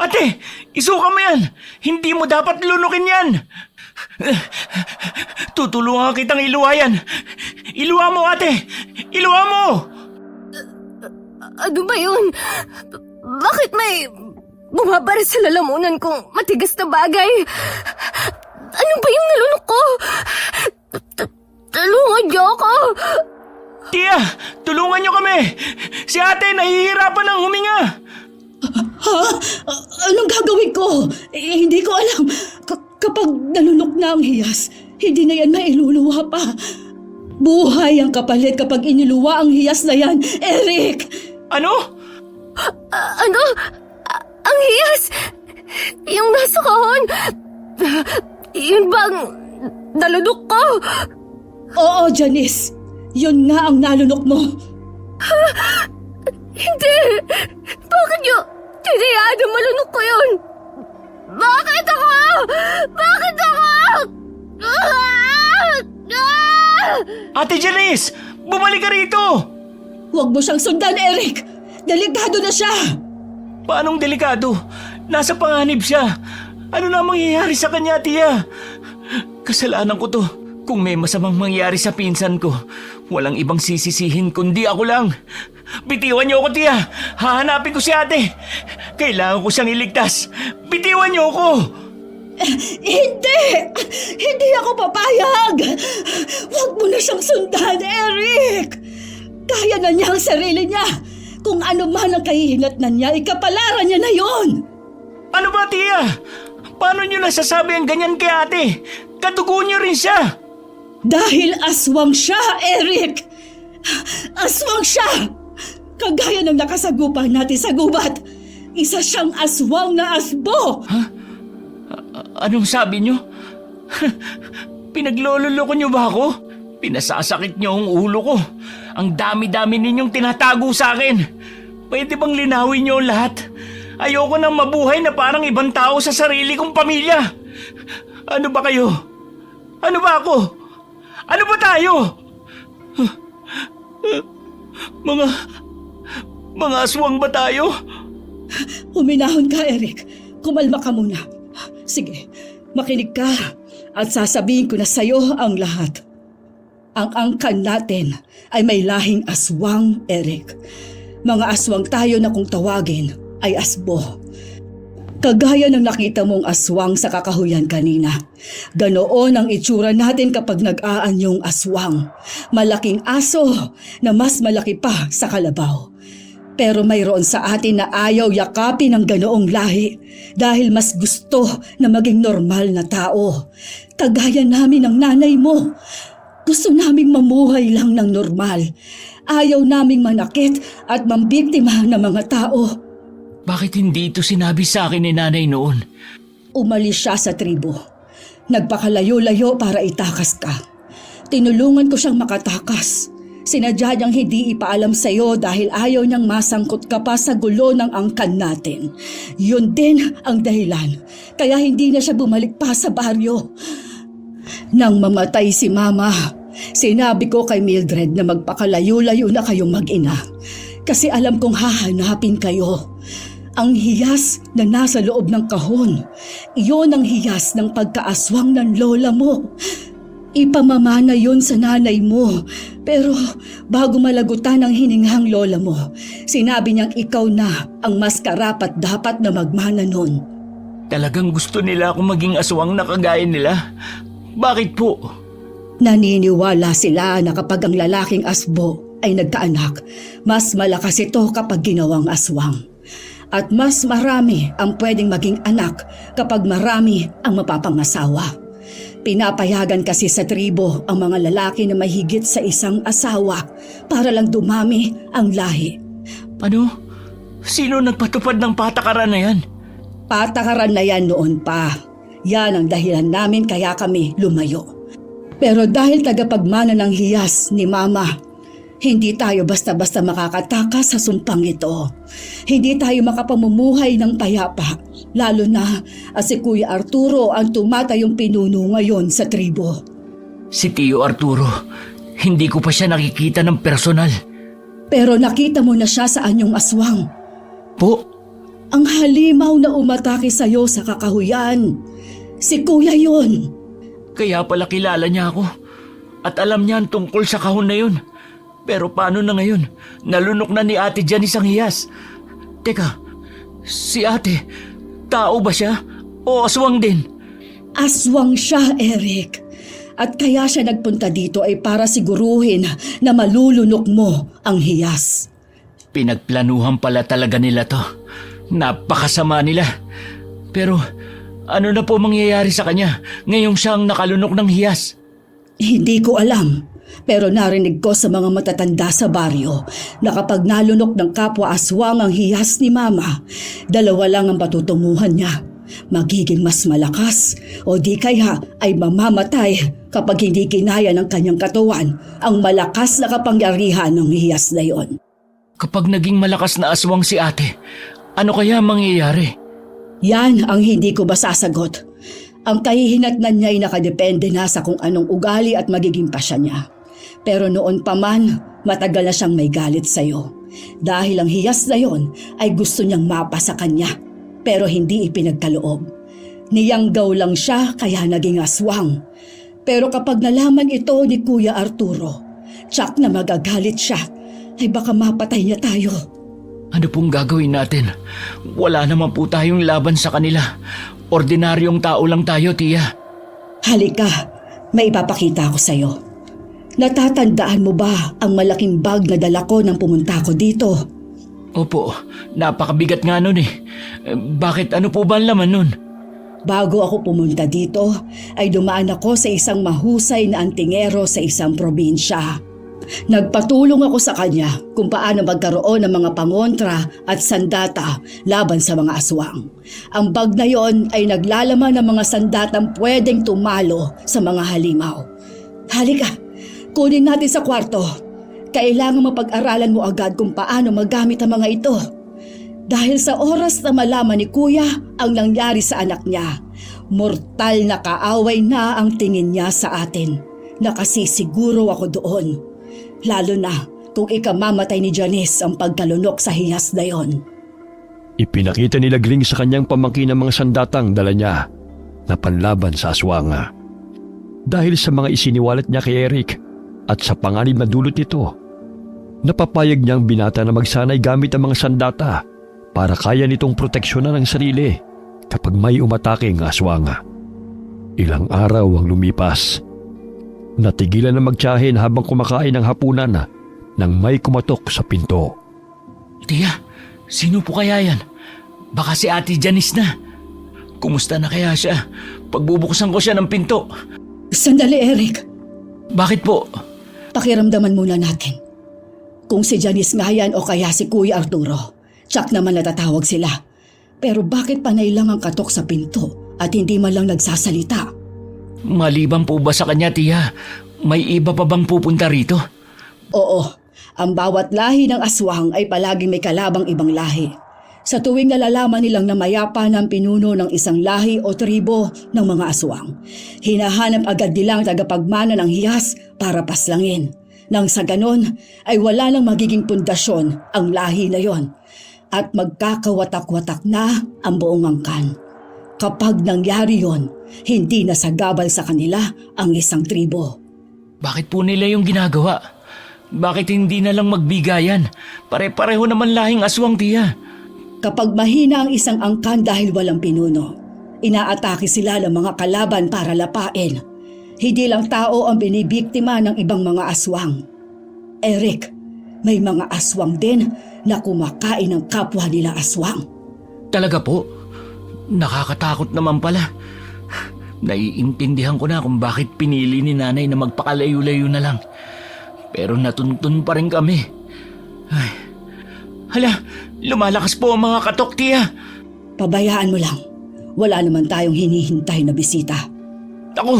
Ate, isuka mo yan. Hindi mo dapat lunukin yan. Tutulungan kitang iluwa yan. Iluwa mo, ate. Iluwa mo. Ano ba yun? Bakit may Bumabara sa lalamunan kong matigas na bagay. Ano ba yung nalunok ko? Tulungan niyo ako! Tia, tulungan niyo kami! Si ate nahihirapan ng huminga! Ha? Anong gagawin ko? Hindi ko alam. Kapag nalunok na ang hiyas, hindi na yan mailuluwa pa. Buhay ang kapalit kapag iniluwa ang hiyas na yan, Eric! Ano? Ano? Ang hiyas! Yung nasa kahon! Yun bang nalunok ko? Oo, Janice. Yun nga ang nalunok mo. Hindi! Bakit niyo tinayaan na malunok ko yun? Bakit ako? Bakit ako? Ate Janice! Bumalik ka rito! Huwag mo siyang sundan, Eric. Delikado na siya. Paanong delikado? Nasa panganib siya. Ano na mangyayari sa kanya, Tia? Kasalanan ko to. Kung may masamang mangyari sa pinsan ko, walang ibang sisisihin kundi ako lang. Bitiwan niyo ako, Tia. Hahanapin ko si ate. Kailangan ko siyang iligtas. Bitiwan niyo ako. Hindi! Hindi ako papayag! Huwag mo na siyang sundan, Eric! Kaya na niya ang sarili niya. Kung ano man ang kahihinatnan niya, ikapalaran niya na yon. Ano ba, Tia? Paano niyo nasasabi ang ganyan kay ate? Katugo niyo rin siya. Dahil aswang siya, Eric! Aswang siya! Kagaya ng nakasagupa natin sa gubat. Isa siyang aswang na asbo! Anong sabi niyo? Pinaglololoko niyo ba ako? Pinasasakit niyo ang ulo ko. Ang dami-dami ninyong tinatago sa akin. Pwede bang linawin niyo ang lahat? Ayoko nang mabuhay na parang ibang tao sa sarili kong pamilya. Ano ba kayo? Ano ba ako? Ano ba tayo? Mga aswang ba tayo? Huminahon ka, Eric. Kumalma ka muna. Sige, makinig ka at sasabihin ko na sa'yo ang lahat. Ang angkan natin ay may lahing aswang, Eric. Mga aswang tayo na kung tawagin ay asbo. Kagaya ng nakita mong aswang sa kakahuyan kanina. Ganoon ang itsura natin kapag nag-aanyong aswang. Malaking aso na mas malaki pa sa kalabaw. Pero mayroon sa atin na ayaw yakapin ng ganoong lahi dahil mas gusto na maging normal na tao. Kagaya namin ng nanay mo. Gusto naming mamuhay lang ng normal. Ayaw naming manakit at mambiktima ng mga tao. Bakit hindi ito sinabi sa akin ni nanay noon? Umalis siya sa tribo. Nagpakalayo-layo para itakas ka. Tinulungan ko siyang makatakas. Sinadya niyang hindi ipaalam sa iyo dahil ayaw niyang masangkot ka pa sa gulo ng angkan natin. Yun din ang dahilan. Kaya hindi na siya bumalik pa sa baryo. Nang mamatay si Mama, sinabi ko kay Mildred na magpakalayo-layo na kayong mag-ina. Kasi alam kong hahanapin kayo. Ang hiyas na nasa loob ng kahon, iyon ang hiyas ng pagkaaswang ng lola mo. Ipamamana yun sa nanay mo. Pero bago malagutan ang hininghang lola mo, sinabi niyang ikaw na ang mas karapat dapat na magmana nun. Talagang gusto nila akong maging aswang na kagaya nila? Bakit po? Naniniwala sila na kapag ang lalaking asbo ay nagkaanak, mas malakas ito kapag ginawang aswang. At mas marami ang pwedeng maging anak kapag marami ang mapapangasawa. Pinapayagan kasi sa tribo ang mga lalaki na may higit sa isang asawa para lang dumami ang lahi. Ano? Sino nagpatupad ng patakaran na yan? Patakaran na yan noon pa. Yan ang dahilan namin kaya kami lumayo. Pero dahil tagapagmana ng hiyas ni Mama, hindi tayo basta-basta makakatakas sa sumpang ito. Hindi tayo makapamumuhay ng payapa, lalo na si Kuya Arturo ang tumatayong pinuno ngayon sa tribo. Si Tio Arturo, hindi ko pa siya nakikita ng personal. Pero nakita mo na siya sa anyong aswang. Po? Ang halimaw na umatake sa'yo sa kakahuyan. Si Kuya yun. Kaya pala kilala niya ako. At alam niya ang tungkol sa kahon na yun. Pero paano na ngayon? Nalunok na ni Ate Janice ang hiyas. Teka, Si ate, tao ba siya? O aswang din? Aswang siya, Eric. At kaya siya nagpunta dito ay para siguruhin na malulunok mo ang hiyas. Pinagplanuhan pala talaga nila to. Napakasama nila. Pero ano na po mangyayari sa kanya ngayong siyang nakalunok ng hiyas? Hindi ko alam, pero narinig ko sa mga matatanda sa baryo na kapag nalunok ng kapwa aswang ang hiyas ni Mama, dalawa lang ang patutunguhan niya. Magiging mas malakas o di kaya ay mamamatay kapag hindi kinaya ng kanyang katawan ang malakas na kapangyarihan ng hiyas na yon. Kapag naging malakas na aswang si ate, ano kaya mangyayari? Yan ang hindi ko masasagot. Ang kahihinatnan niya ay nakadepende na sa kung anong ugali at magiging pasya niya. Pero noon pa man, matagal na siyang may galit sa'yo. Dahil ang hiyas na yon ay gusto niyang mapa sa kanya, pero hindi ipinagkaloob. Niyanggaw lang siya kaya naging aswang. Pero kapag nalaman ito ni Kuya Arturo, tsak na magagalit siya, ay baka mapatay niya tayo. Ano pong gagawin natin? Wala naman po tayong laban sa kanila. Ordinaryong tao lang tayo, tiya. Halika, may ipapakita ko sa'yo. Natatandaan mo ba ang malaking bag na dala ko nang pumunta ko dito? Opo, napakabigat nga nun eh. Bakit ano po ba ang laman nun? Bago ako pumunta dito, ay dumaan ako sa isang mahusay na antingero sa isang probinsya. Nagpatulong ako sa kanya kung paano magkaroon ng mga pangontra at sandata laban sa mga aswang. Ang bag na yon ay naglalaman ng mga sandatang pwedeng tumalo sa mga halimaw. Halika, kunin natin sa kwarto. Kailangan mapag-aralan mo agad kung paano magamit ang mga ito. Dahil sa oras na malaman ni Kuya ang nangyari sa anak niya, mortal na kaaway na ang tingin niya sa atin. Nakasisiguro ako doon. Lalo na kung ikamamatay ni Janice ang pagkalunok sa hiyas na yon. Ipinakita ni Lagring sa kanyang pamangkin ang mga sandatang dala niya na panlaban sa aswanga. Dahil sa mga isiniwalat niya kay Eric at sa panganib na dulot nito, napapayag niyang binata na magsanay gamit ang mga sandata para kaya nitong proteksyonan ang sarili kapag may umataking aswanga. Ilang araw ang lumipas. Natigilan na magtiyahin habang kumakain ng hapunan nang may kumatok sa pinto. Tiya, sino po kaya yan? Baka si Ate Janice na. Kumusta na kaya siya? Pagbubuksan ko siya ng pinto. Sandali, Eric. Bakit po? Pakiramdaman muna natin. Kung si Janice nga yan o kaya si Kuya Arturo, tsak naman natatawag sila. Pero bakit panay lang ang katok sa pinto at hindi man lang nagsasalita? Maliban po ba sa kanya, tiya? May iba pa bang pupunta rito? Oo, ang bawat lahi ng aswang ay palaging may kalabang ibang lahi. Sa tuwing nalalaman nilang namayapa ng pinuno ng isang lahi o tribo ng mga aswang, hinahanap agad nilang tagapagmana ng hiyas para paslangin. Nang sa ganon ay wala nang magiging pundasyon ang lahi na yon at magkakawatak-watak na ang buong angkan. Kapag nangyari yon, hindi na sagabal sa kanila ang isang tribo. Bakit po nila yung ginagawa? Bakit hindi na lang magbigayan? Pare-pareho naman lahing aswang, tiya. Kapag mahina ang isang angkan dahil walang pinuno, inaatake sila ng mga kalaban para lapain. Hindi lang tao ang binibiktima ng ibang mga aswang. Eric, may mga aswang din na kumakain ng kapwa nila aswang. Talaga po? Nakakatakot naman pala. Naiintindihan ko na kung bakit pinili ni nanay na magpakalayo-layo na lang. Pero natuntun pa rin kami. Ay. Hala, lumalakas po ang mga katok, tiya. Pabayaan mo lang. Wala naman tayong hinihintay na bisita. Ako,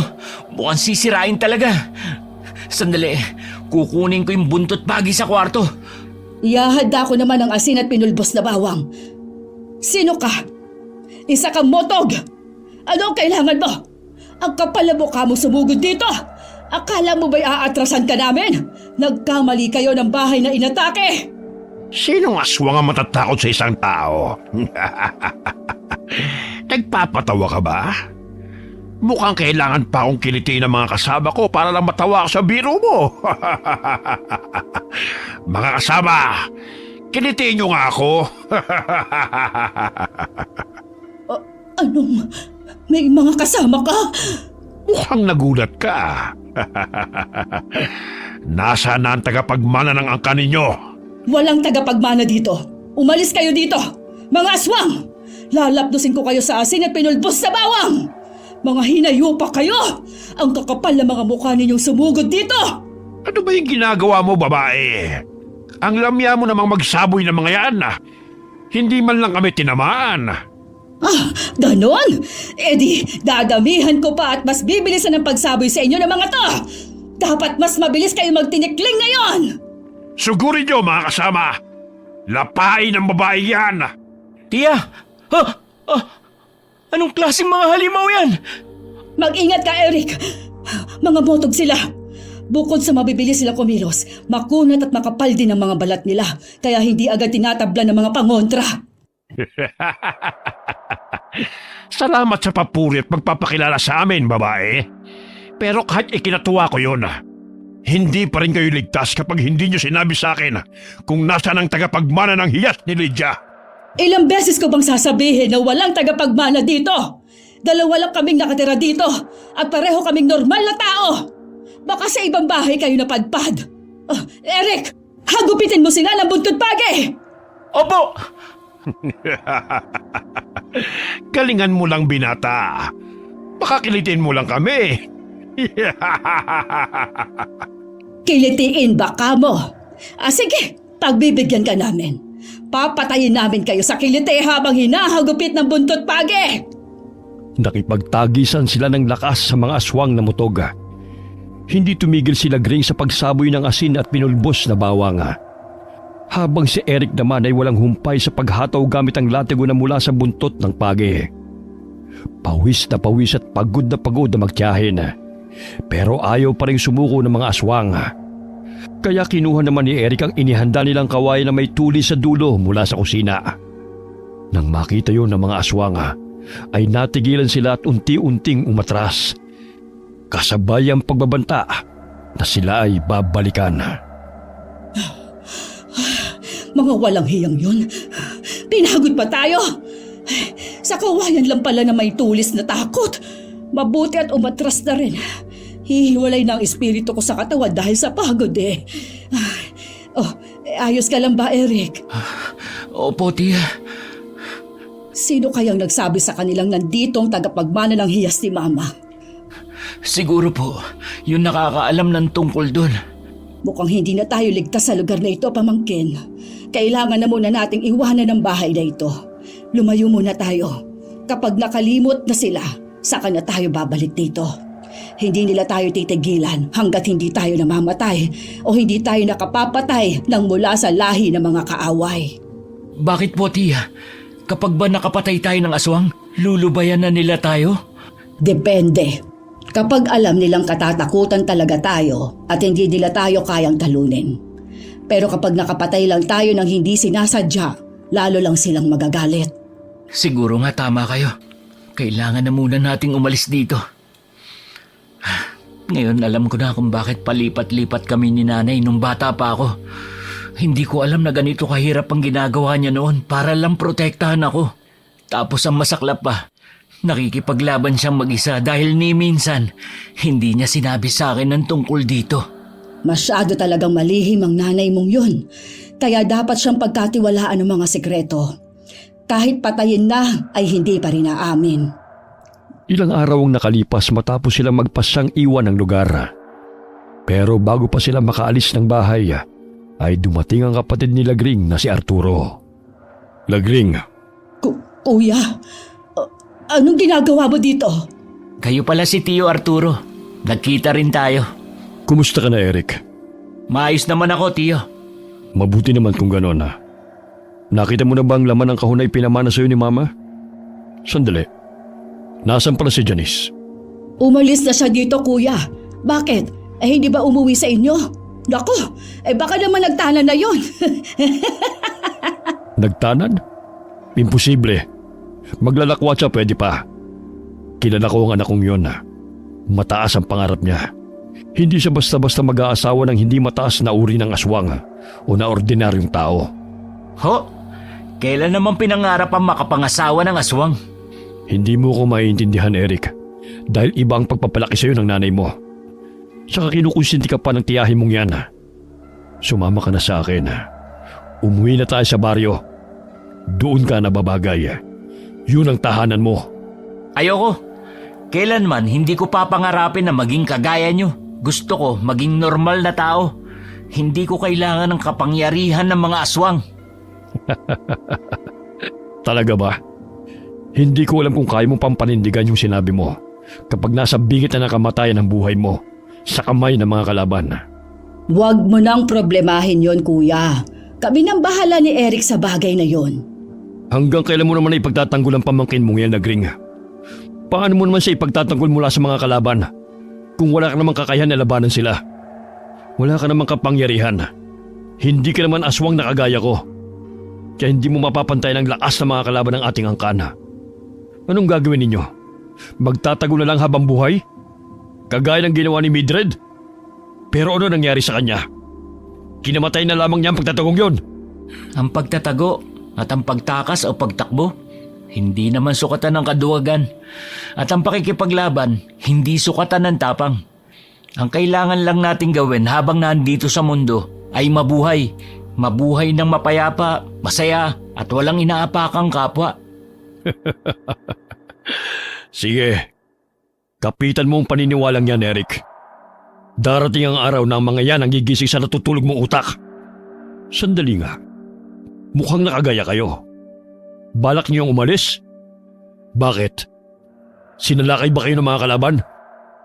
mukhang sisirain talaga. Sandali, kukunin ko yung buntot pagi sa kwarto. Iyahanda ko naman ang asin at pinulbos na bawang. Sino ka? Isa kang motog! Ano ang kailangan mo? Ang kapal na mukha mo sumugod dito! Akala mo ba'y aatrasan ka namin? Nagkamali kayo ng bahay na inatake! Sinong aswang ang matatakot sa isang tao? Nagpapatawa ka ba? Mukhang kailangan pa akong kilitiin ng mga kasama ko para lang matawa ako sa biro mo. Mga kasama, Kilitiin niyo nga ako. Anong, may mga kasama ka? Mukhang nagulat ka. Nasaan na ang tagapagmana ng angka ninyo? Walang tagapagmana dito. Umalis kayo dito, mga aswang! Lalapdusin ko kayo sa asin at pinulbos sa bawang! Mga hinayupa kayo! Ang kakapal na mga mukha ninyong sumugod dito! Ano ba yung ginagawa mo, babae? Ang lamya mo namang magsaboy ng mga yan. Hindi man lang kami tinamaan. Ah, ganon? E di, dadamihan ko pa at mas bibilisan ang pagsaboy sa inyo ng mga to! Dapat mas mabilis kayo magtinikling ngayon! Sugurin niyo, mga kasama. Lapain ng babae yan. Tia! Anong klaseng mga halimaw yan? Mag-ingat ka, Eric! Mga botog sila! Bukod sa mabibilis sila kumilos, makunat at makapal din ang mga balat nila, kaya hindi agad tinatabla ng mga pangontra. Salamat sa papuri at magpapakilala sa amin, babae. Pero kahit ikinatuwa ko yun, hindi pa rin kayo ligtas kapag hindi nyo sinabi sa akin kung nasaan ang tagapagmana ng hiyas ni Lydia. Ilang beses ko bang sasabihin na walang tagapagmana dito? Dalawa lang kaming nakatira dito at pareho kaming normal na tao. Baka sa ibang bahay kayo napadpad. Eric, hagupitin mo sila ng buntut pagi! Opo! Galingan mo lang, binata. Baka kilitin mo lang kami. Kilitiin ba ka mo? Sige, pagbibigyan ka namin. Papatayin namin kayo sa kiliti habang hinahagupit ng buntot pagi! Nakipagtagisan sila ng lakas sa mga aswang na mutoga. Hindi tumigil si Lagring sa pagsaboy ng asin at pinulbos na bawang. Habang si Eric naman ay walang humpay sa paghataw gamit ang latigo na mula sa buntot ng pagi. Pawis na pagod na magtiyahin. Pero ayaw pa rin sumuko ng mga aswang. Kaya kinuha naman ni Eric ang inihanda nilang kawayan na may tuli sa dulo mula sa kusina. Nang makita yon ng mga aswang, ay natigilan sila at unti-unting umatras. Kasabay ang pagbabanta na sila ay babalikan. Mga walang hiyang yun. Pinagod pa tayo. Sa kawayan lang pala na may tulis na takot. Mabuti at umatras na rin. Hihiwalay na ang espiritu ko sa katawan dahil sa pagod eh. Ayos ka lang ba, Eric? Opo, tia. Sino kayang nagsabi sa kanilang nandito ang tagapagmana ng hiyas ni Mama? Siguro po, yung nakakaalam ng tungkol doon. Mukhang hindi na tayo ligtas sa lugar na ito, pamangkin. Kailangan na muna nating iwanan ang bahay na ito. Lumayo muna tayo. Kapag nakalimot na sila, saka na tayo babalik dito. Hindi nila tayo titigilan hanggat hindi tayo namamatay o hindi tayo nakapapatay ng mula sa lahi ng mga kaaway. Bakit po, tia? Kapag ba nakapatay tayo ng aswang, lulubayan na nila tayo? Depende. Kapag alam nilang katatakutan talaga tayo at hindi nila tayo kayang talunin. Pero kapag nakapatay lang tayo ng hindi sinasadya, lalo lang silang magagalit. Siguro nga tama kayo. Kailangan na muna nating umalis dito. Ngayon alam ko na kung bakit palipat-lipat kami ni nanay nung bata pa ako. Hindi ko alam na ganito kahirap ang ginagawa niya noon para lang protektahan ako. Tapos ang masaklap pa, nakikipaglaban siyang mag-isa dahil ni minsan hindi niya sinabi sa akin ng tungkol dito. Masyado talagang malihim ang nanay mong yun. Kaya dapat siyang pagkatiwalaan ng mga sekreto. Kahit patayin na ay hindi pa rin aamin. Ilang araw ang nakalipas matapos silang magpasyang iwan ng lugar. Pero bago pa sila makaalis ng bahay, ay dumating ang kapatid ni Lagring na si Arturo. Lagring. Kuya, anong ginagawa mo dito? Kayo pala si Tio Arturo. Nagkita rin tayo. Kumusta ka na, Eric? Maayos naman ako, Tio. Mabuti naman kung gano'n. Nakita mo na ba ang laman ng kahon ay pinamana sa'yo ni Mama? Sandali. Nasaan pala si Janice? Umalis na siya dito, kuya. Bakit? Hindi ba umuwi sa inyo? Naku, baka naman nagtanan na yon. Nagtanan? Imposible. Maglalakwat siya, pwede pa. Kilala ko ang anak kong yun. Mataas ang pangarap niya. Hindi siya basta-basta mag-aasawa ng hindi mataas na uri ng aswang o na ordinaryong tao. Ho? Kailan naman pinangarap ang makapangasawa ng aswang? Hindi mo ko maiintindihan, Eric. Dahil iba ang pagpapalaki sa'yo ng nanay mo. Saka kinukonsinti ka pa ng tiyahin mong yan. Sumama ka na sa akin. Umuwi na tayo sa baryo. Doon ka nababagay. Yun ang tahanan mo. Ayoko. Kailanman hindi ko papangarapin na maging kagaya nyo. Gusto ko maging normal na tao. Hindi ko kailangan ng kapangyarihan ng mga aswang. Talaga ba? Hindi ko alam kung kaya mo pang panindigan yung sinabi mo kapag nasa bingit na ng kamatayan ng buhay mo sa kamay ng mga kalaban. Huwag mo nang problemahin yon, kuya. Kami nang bahala ni Eric sa bagay na yon. Hanggang kailan mo naman na ipagtatanggol ang pamangkin mong yan, Nagring? Paano mo naman siya ipagtatanggol mula sa mga kalaban kung wala ka namang kakayahan na labanan sila? Wala ka namang kapangyarihan. Hindi ka naman aswang na kagaya ko. Kaya hindi mo mapapantay ng lakas ng mga kalaban ng ating angkan. Anong gagawin ninyo? Magtatago na lang habang buhay? Kagaya ng ginawa ni Mildred? Pero ano nangyari sa kanya? Kinamatay na lamang niya ang pagtatagong yon. Ang pagtatago at ang pagtakas o pagtakbo, hindi naman sukatan ng kaduwagan. At ang pakikipaglaban, hindi sukatan ng tapang. Ang kailangan lang nating gawin habang nandito sa mundo ay mabuhay. Mabuhay ng mapayapa, masaya at walang inaapakang kapwa. Sige, kapitan mo ang paniniwalang yan, Eric. Darating ang araw na ang mga yan ang gigising sa natutulog mong utak. Sandali nga, mukhang nakagaya kayo. Balak niyong umalis? Bakit? Sinalakay ba kayo ng mga kalaban?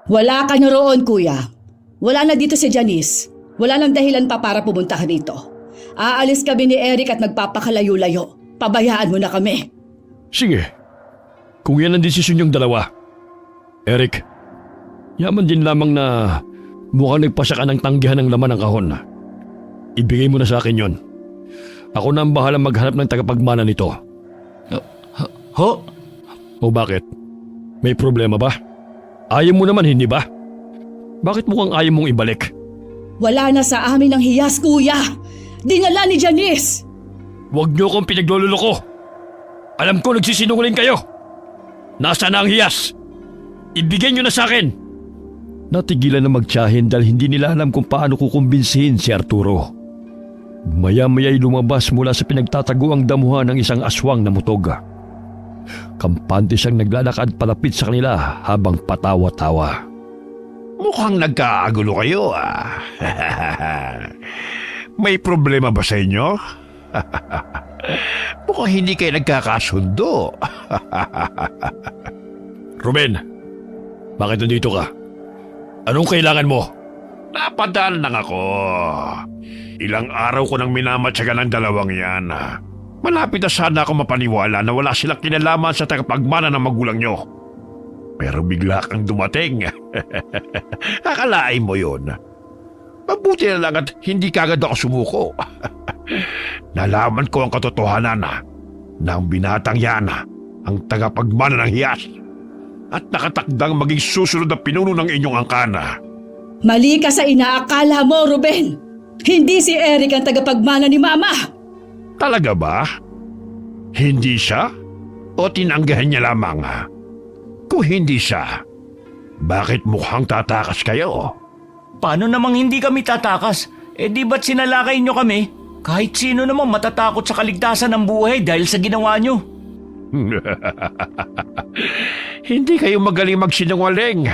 Wala ka na roon, kuya. Wala na dito si Janice. Wala nang dahilan pa para pumunta ka dito. Aalis kami ni Eric at magpapakalayo-layo. Pabayaan mo na kami. Sige, kung yan ang desisyon niyong dalawa. Eric, yaman din lamang na mukhang nagpasya ka ng tanggihan ng laman ng kahon. Ibigay mo na sa akin yon. Ako na ang bahalang maghanap ng tagapagmana nito. Ho? O bakit? May problema ba? Ayaw mo naman, hindi ba? Bakit mukhang ayaw mong ibalik? Wala na sa amin ang hiyas, kuya. Dinala ni Janice. Huwag niyo akong pinaglololoko. Alam ko nagsisinungaling kayo. Nasaan na ang hiyas? Ibigay niyo na sa akin. Natigilan na magtiyahin dahil hindi nila alam kung paano kukumbinsihin si Arturo. Maya-maya'y lumabas mula sa pinagtataguang damuhan ng isang aswang na mutog. Kampante siyang naglalakad palapit sa kanila habang patawa-tawa. Mukhang nagkaagulo kayo May problema ba sa inyo? Mukhang hindi kayo nagkakasundo. Ruben, bakit nandito ka? Anong kailangan mo? Napadaan lang ako. Ilang araw ko nang minamatsagan ng dalawang yan. Malapit na sana ako mapaniwala na wala silang kinalaman sa tagapagmana ng magulang nyo. Pero bigla kang dumating. Akalain mo yun. Mabuti na lang at hindi kagad ako sumuko. Nalaman ko ang katotohanan na ang binatang yan ang tagapagmana ng hiyas at nakatakdang maging susunod na pinuno ng inyong angkana. Mali ka sa inaakala mo, Ruben. Hindi si Eric ang tagapagmana ni Mama. Talaga ba? Hindi siya? O tinanggahan niya lamang? Kung hindi siya, bakit mukhang tatakas kayo? Paano namang hindi kami tatakas? Eh di ba't sinalakay nyo kami? Kahit sino naman matatakot sa kaligtasan ng buhay dahil sa ginawa nyo. Hindi kayo magaling magsinungaling.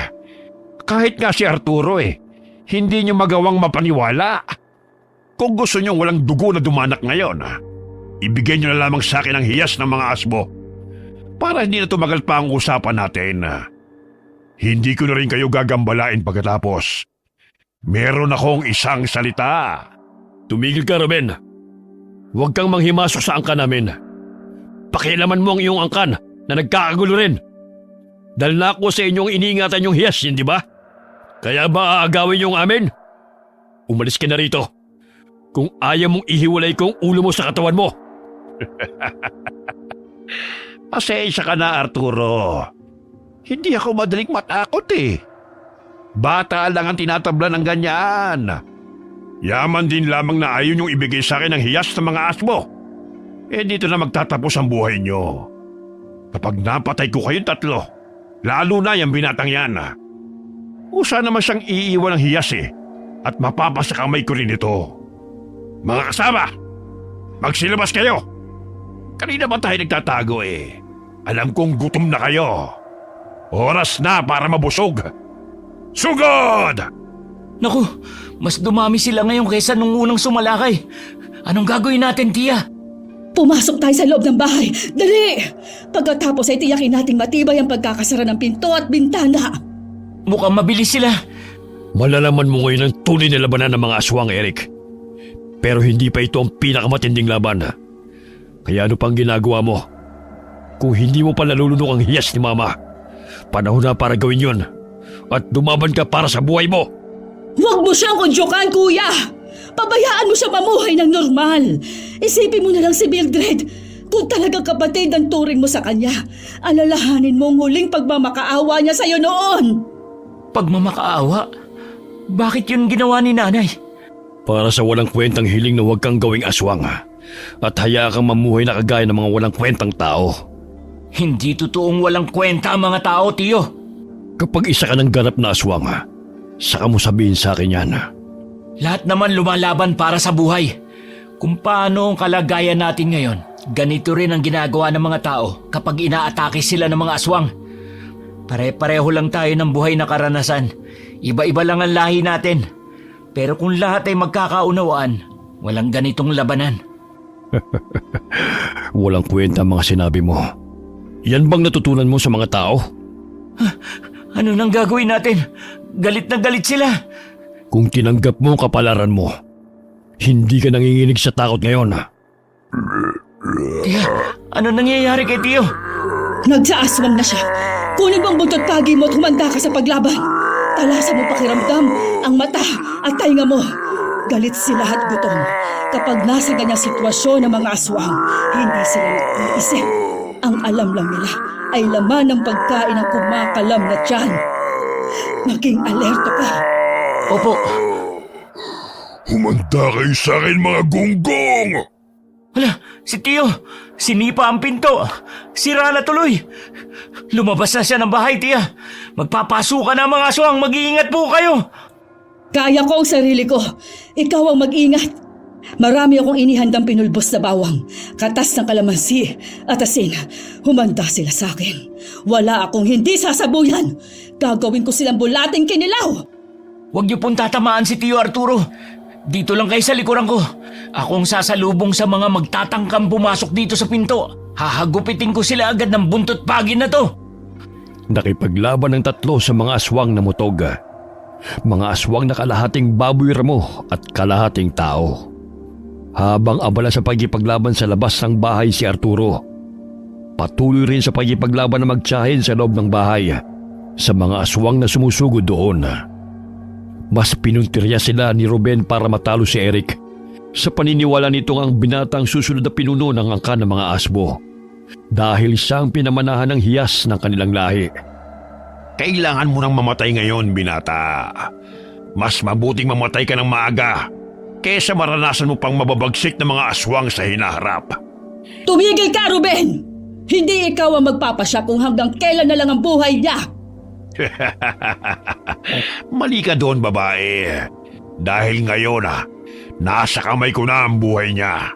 Kahit nga si Arturo hindi nyo magawang mapaniwala. Kung gusto nyo walang dugo na dumanak ngayon, ibigay nyo na lamang sa akin ang hiyas ng mga asbo. Para hindi na tumagal pa ang usapan natin. Hindi ko na rin kayo gagambalain pagkatapos. Meron akong isang salita. Tumigil ka, Ruben. Huwag kang manghimasok sa angkan namin. Pakialaman mo ang iyong angkan na nagkakagulo rin. Dahil na ako sa inyong iniingatan yung hiyas, hindi ba? Kaya ba aagawin yung amin? Umalis ka na rito. Kung ayaw mong ihiwalay ko ang ulo mo sa katawan mo. Pasensya ka na, Arturo. Hindi ako madaling matakot Bata lang ang tinatabla ng ganyan. Yaman din lamang na ayaw niyong ibigay sa akin ang hiyas ng mga asmo. dito na magtatapos ang buhay nyo. Kapag napatay ko kayong tatlo, lalo na yung binatang yan. Usa naman siyang iiwan ng hiyas at mapapasa kamay ko rin ito. Mga kasama, magsilabas kayo. Kanina ba tayo nagtatago Alam kong gutom na kayo. Oras na para mabusog. Sugod! Naku, mas dumami sila ngayon kaysa nung unang sumalakay. Anong gagawin natin, Tia? Pumasok tayo sa loob ng bahay. Dali! Pagkatapos ay tiyakin nating matibay ang pagkakasara ng pinto at bintana. Mukhang mabilis sila. Malalaman mo ngayon ang tunay na labanan ng mga aswang, Eric. Pero hindi pa ito ang pinakamatinding laban. Kaya ano pang ginagawa mo? Kung hindi mo pa nalulunok ang hiyas ni Mama, panahon na para gawin yun. At dumaban ka para sa buhay mo. Huwag mo siyang kondyokan, kuya! Pabayaan mo siya mamuhay ng normal. Isipin mo na lang si Mildred. Kung talagang kapatid ang turing mo sa kanya, alalahanin mo ang huling pagmamakaawa niya sa'yo noon. Pagmamakaawa? Bakit yun ginawa ni Nanay? Para sa walang kwentang hiling na huwag kang gawing aswang. At hayaan kang mamuhay na kagaya ng mga walang kwentang tao. Hindi totoong walang kwenta ang mga tao, Tiyo. Kapag isa ka ng ganap na aswang, saka mo sabihin sa akin yan. Lahat naman lumalaban para sa buhay. Kung paano ang kalagayan natin ngayon, ganito rin ang ginagawa ng mga tao kapag inaatake sila ng mga aswang. Pare-pareho lang tayo ng buhay na karanasan. Iba-iba lang ang lahi natin. Pero kung lahat ay magkakaunawaan, walang ganitong labanan. Walang kwenta ang mga sinabi mo. Yan bang natutunan mo sa mga tao? Ano nang gagawin natin? Galit na galit sila. Kung tinanggap mo ang kapalaran mo, hindi ka nanginginig sa takot ngayon. Tiya, ano nangyayari kay Tiyo? Nagsaaswang na siya. Kunin mo ang buntot pagi mo at humanda ka sa paglaban. Talasan mo pakiramdam, ang mata at tainga mo. Galit sila at gutom. Kapag nasa ganyang sitwasyon ng mga aswang, hindi sila nag-iisip. Ang alam lang nila ay laman ng pagkain ng kumakalam na tiyan. Maging alerto ka. Opo. Humanda kayo sa akin, mga gonggong! Hala, si Tiyo, sinipa ang pinto. Sira na tuloy. Lumabas na siya ng bahay, Tiya. Magpapasukan na ang mga aswang. Mag-iingat po kayo. Kaya ko ang sarili ko. Ikaw ang mag-ingat. Marami akong inihandang pinulbos na bawang, katas ng kalamansi at asin. Humanda sila sa akin. Wala akong hindi sasabuyan. Gagawin ko silang bulating kinilaw. Huwag niyo pong tatamaan si Tiyo Arturo. Dito lang kayo sa likuran ko. Akong sasalubong sa mga magtatangkang pumasok dito sa pinto. Hahagupitin ko sila agad ng buntot pagin na to. Nakipaglaban ng tatlo sa mga aswang na mutog. Mga aswang na kalahating baboy ramo at kalahating tao. Habang abala sa pagkipaglaban sa labas ng bahay si Arturo, patuloy rin sa pagkipaglaban na magtiyahin sa loob ng bahay sa mga aswang na sumusugod doon. Mas pinuntirya sila ni Ruben para matalo si Eric sa paniniwala nitong ang binatang susunod na pinuno ng angkan ng mga asbo dahil siya ang pinamanahan ng hiyas ng kanilang lahi. Kailangan mo nang mamatay ngayon, binata. Mas mabuting mamatay ka ng maaga kesa maranasan mo pang mababagsik ng mga aswang sa hinaharap. Tumigil ka, Ruben! Hindi ikaw ang magpapasya kung hanggang kailan na lang ang buhay niya. Mali ka doon, babae. Dahil ngayon nasa kamay ko na ang buhay niya.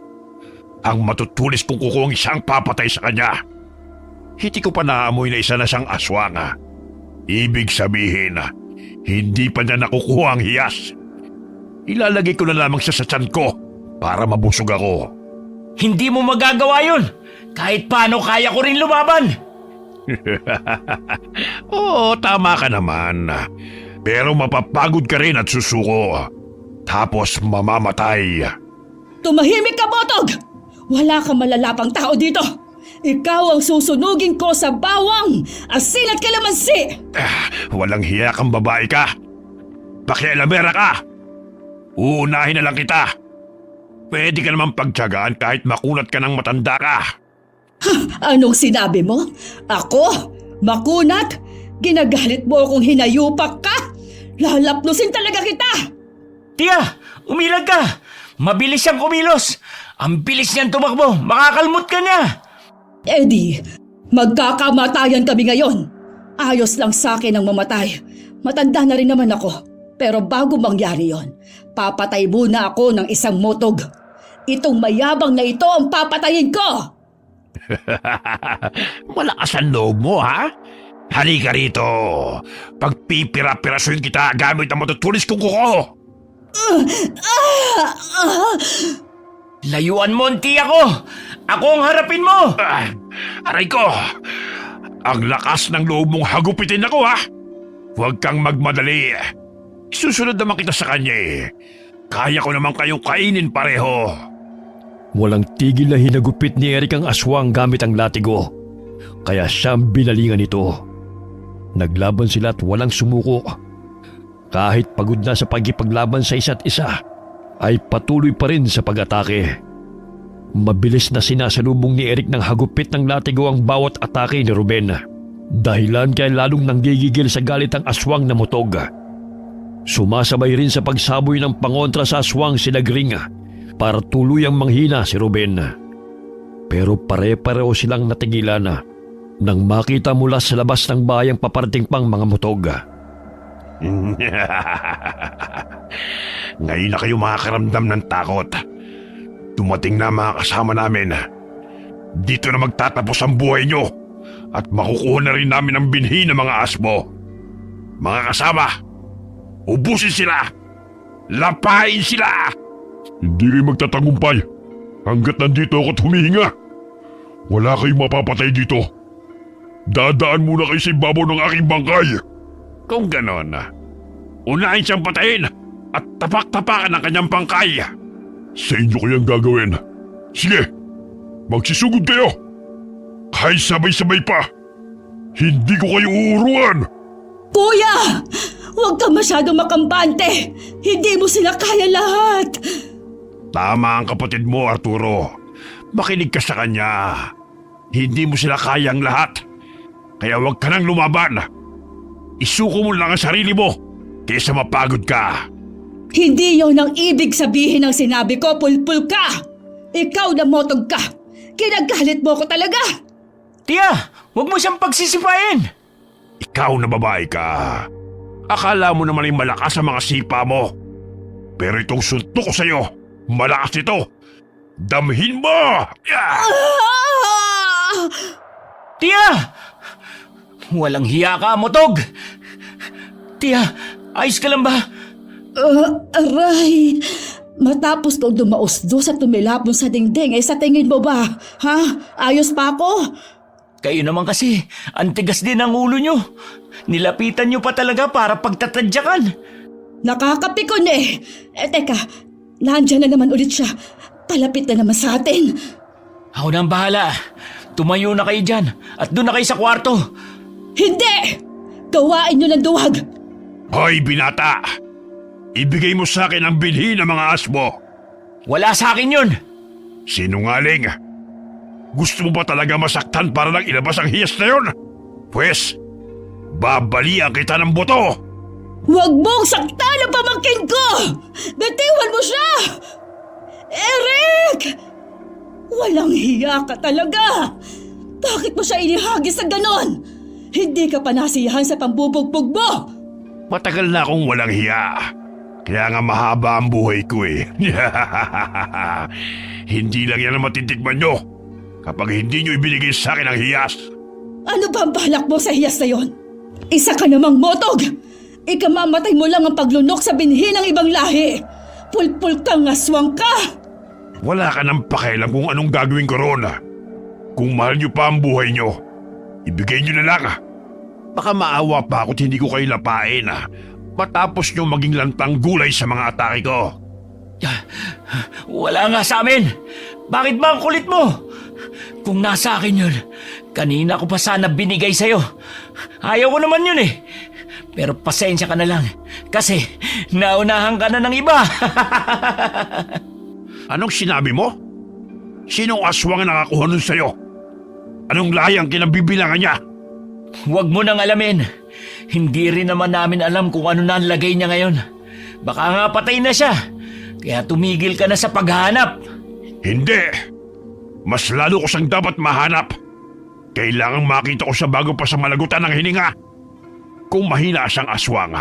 Ang matutulis kong kuko ang isang papatay sa kanya. Hindi ko pa naamoy na isa na siyang aswang. Ibig sabihin, hindi pa niya nakukuha ang hiyas. Ilalagay ko na lamang siya sa tiyan ko para mabusog ako. Hindi mo magagawa yun. Kahit paano kaya ko rin lumaban. Oo, tama ka naman. Pero mapapagod ka rin at susuko. Tapos mamamatay. Tumahimik ka, Botog! Wala kang malalapang tao dito. Ikaw ang susunugin ko sa bawang, asin at kalamansi. Walang hiya kang babae ka. Pakialamera ka. Uunahin na lang kita. Pwede ka naman pagtiyagaan kahit makunat ka ng matanda ka. Anong sinabi mo? Ako? Makunat? Ginagalit mo akong hinayupak ka? Lalaplusin talaga kita! Tiya, umilag ka. Mabilis siyang kumilos. Ang bilis niyan tumakbo! Makakalmot ka niya! Eddie, magkakamatayan kami ngayon. Ayos lang sa akin ang mamatay. Matanda na rin naman ako. Pero bago mangyari yon, papatay muna ako ng isang motog. Itong mayabang na ito ang papatayin ko! Malakas ang loob mo, ha? Halika rito. Pagpipira-pirasoyin kita gamit ang matutulis kong kuko. Layuan mo ang tiya ko! Ako ang harapin mo! Aray ko! Ang lakas ng loob mong hagupitin ako, ha? Huwag kang magmadali. Susunod naman kita sa kanya eh. Kaya ko naman kayong kainin pareho. Walang tigil na hinagupit ni Eric ang aswang gamit ang latigo. Kaya siyang binalingan ito. Naglaban sila at walang sumuko. Kahit pagod na sa pagkipaglaban sa isa't isa, ay patuloy pa rin sa pag-atake. Mabilis na sinasalubong ni Eric ng hagupit ng latigo ang bawat atake ni Ruben. Dahilan kaya lalong nanggigigil sa galit ang aswang na mutog. Sumasabay rin sa pagsaboy ng pangontra sa aswang si Lagring para tuluyang manghina si Ruben. Pero pare-pareho silang natigilan nang makita mula sa labas ng bahay ang paparating pang mga mutog. Ngayon na kayo makakaramdam ng takot. Dumating na mga kasama namin. Dito na magtatapos ang buhay nyo at makukuha na rin namin ang binhi ng mga asbo. Mga kasama, ubusin sila! Lapain sila! Hindi kayo magtatagumpay hanggat nandito ako at humihinga. Wala kayong mapapatay dito. Dadaan muna kayo sa ibabaw ng aking bangkay. Kung ganon, unahin siyang patayin at tapak-tapakan ang kanyang bangkay. Sa inyo kayang gagawin. Sige, magsisugod kayo. Kahit sabay-sabay pa, hindi ko kayo uuruan. Kuya! Huwag kang masyadong makampante! Hindi mo sila kaya lahat! Tama ang kapatid mo, Arturo. Makinig ka sa kanya. Hindi mo sila kayang lahat. Kaya huwag ka nang lumaban. Isuko mo lang ang sarili mo kaysa mapagod ka. Hindi yon ang ibig sabihin ng sinabi ko, pulpul ka! Ikaw na motog ka! Kinagalit mo ko talaga! Tiya, huwag mo siyang pagsisipain! Ikaw na babae ka. Akala mo naman ay malakas ang mga sipa mo. Pero itong suntok ko sa'yo, malakas ito. Damhin mo! Yeah! Tiya! Walang hiya ka, mutog! Tiya, ayos ka lang ba? Aray! Matapos kong dumausdos at tumilapon sa dingding, sa tingin mo ba? Ha? Ayos pa ako? Kayo naman kasi, ang tigas din ang ulo nyo. Nilapitan nyo pa talaga para pagtatadyakan. Nakakapikon eh! Teka, nandyan na naman ulit siya. Palapit na naman sa atin. Ako na ang bahala. Tumayo na kayo dyan at doon na kayo sa kwarto. Hindi! Gawain nyo ng duwag! Hoy, binata! Ibigay mo sa akin ang binhi ng mga asbo. Wala sa akin yun. Sinungaling! Gusto mo ba talaga masaktan para lang ilabas ang hiyas na yun? Pwes, babalian kita ng boto! Huwag mong saktan ang pamangkin ko! Bitiwan mo siya! Eric! Walang hiya ka talaga! Bakit mo siya inihagis sa ganon? Hindi ka pa nasiyahan sa pambubugbog mo! Matagal na akong walang hiya. Kaya nga mahaba ang buhay ko eh. Hindi lang yan ang matitikman nyo kapag hindi nyo ibinigay sa akin ang hiyas. Ano ba ang balak mo sa hiyas na yon? Isa ka namang motog! Ikamamatay mo lang ang paglunok sa binhi ng ibang lahi! Pulpul kang aswang ka! Wala ka nang pakialam kung anong gagawin ko ron. Kung mahal nyo pa ang buhay nyo, ibigay nyo na lang. Baka maawa pa ako't hindi ko kayo lapain matapos nyo maging lantang gulay sa mga atake ko. Wala nga sa amin. Bakit ba ang kulit mo? Kung nasa akin yun, kanina ko pa sana binigay sa'yo. Ayaw ko naman yun eh. Pero pasensya ka na lang kasi naunahan ka na ng iba. Anong sinabi mo? Sinong aswang ang nakakuha nun sa'yo? Anong layang kinabibilangan niya? Huwag mo nang alamin. Hindi rin naman namin alam kung ano na ang lagay niya ngayon. Baka nga patay na siya. Kaya tumigil ka na sa paghahanap. Hindi! Mas lalo ko siyang dapat mahanap. Kailangang makita ko siya bago pa sa malagutan ng hininga. Kung mahina siyang aswang,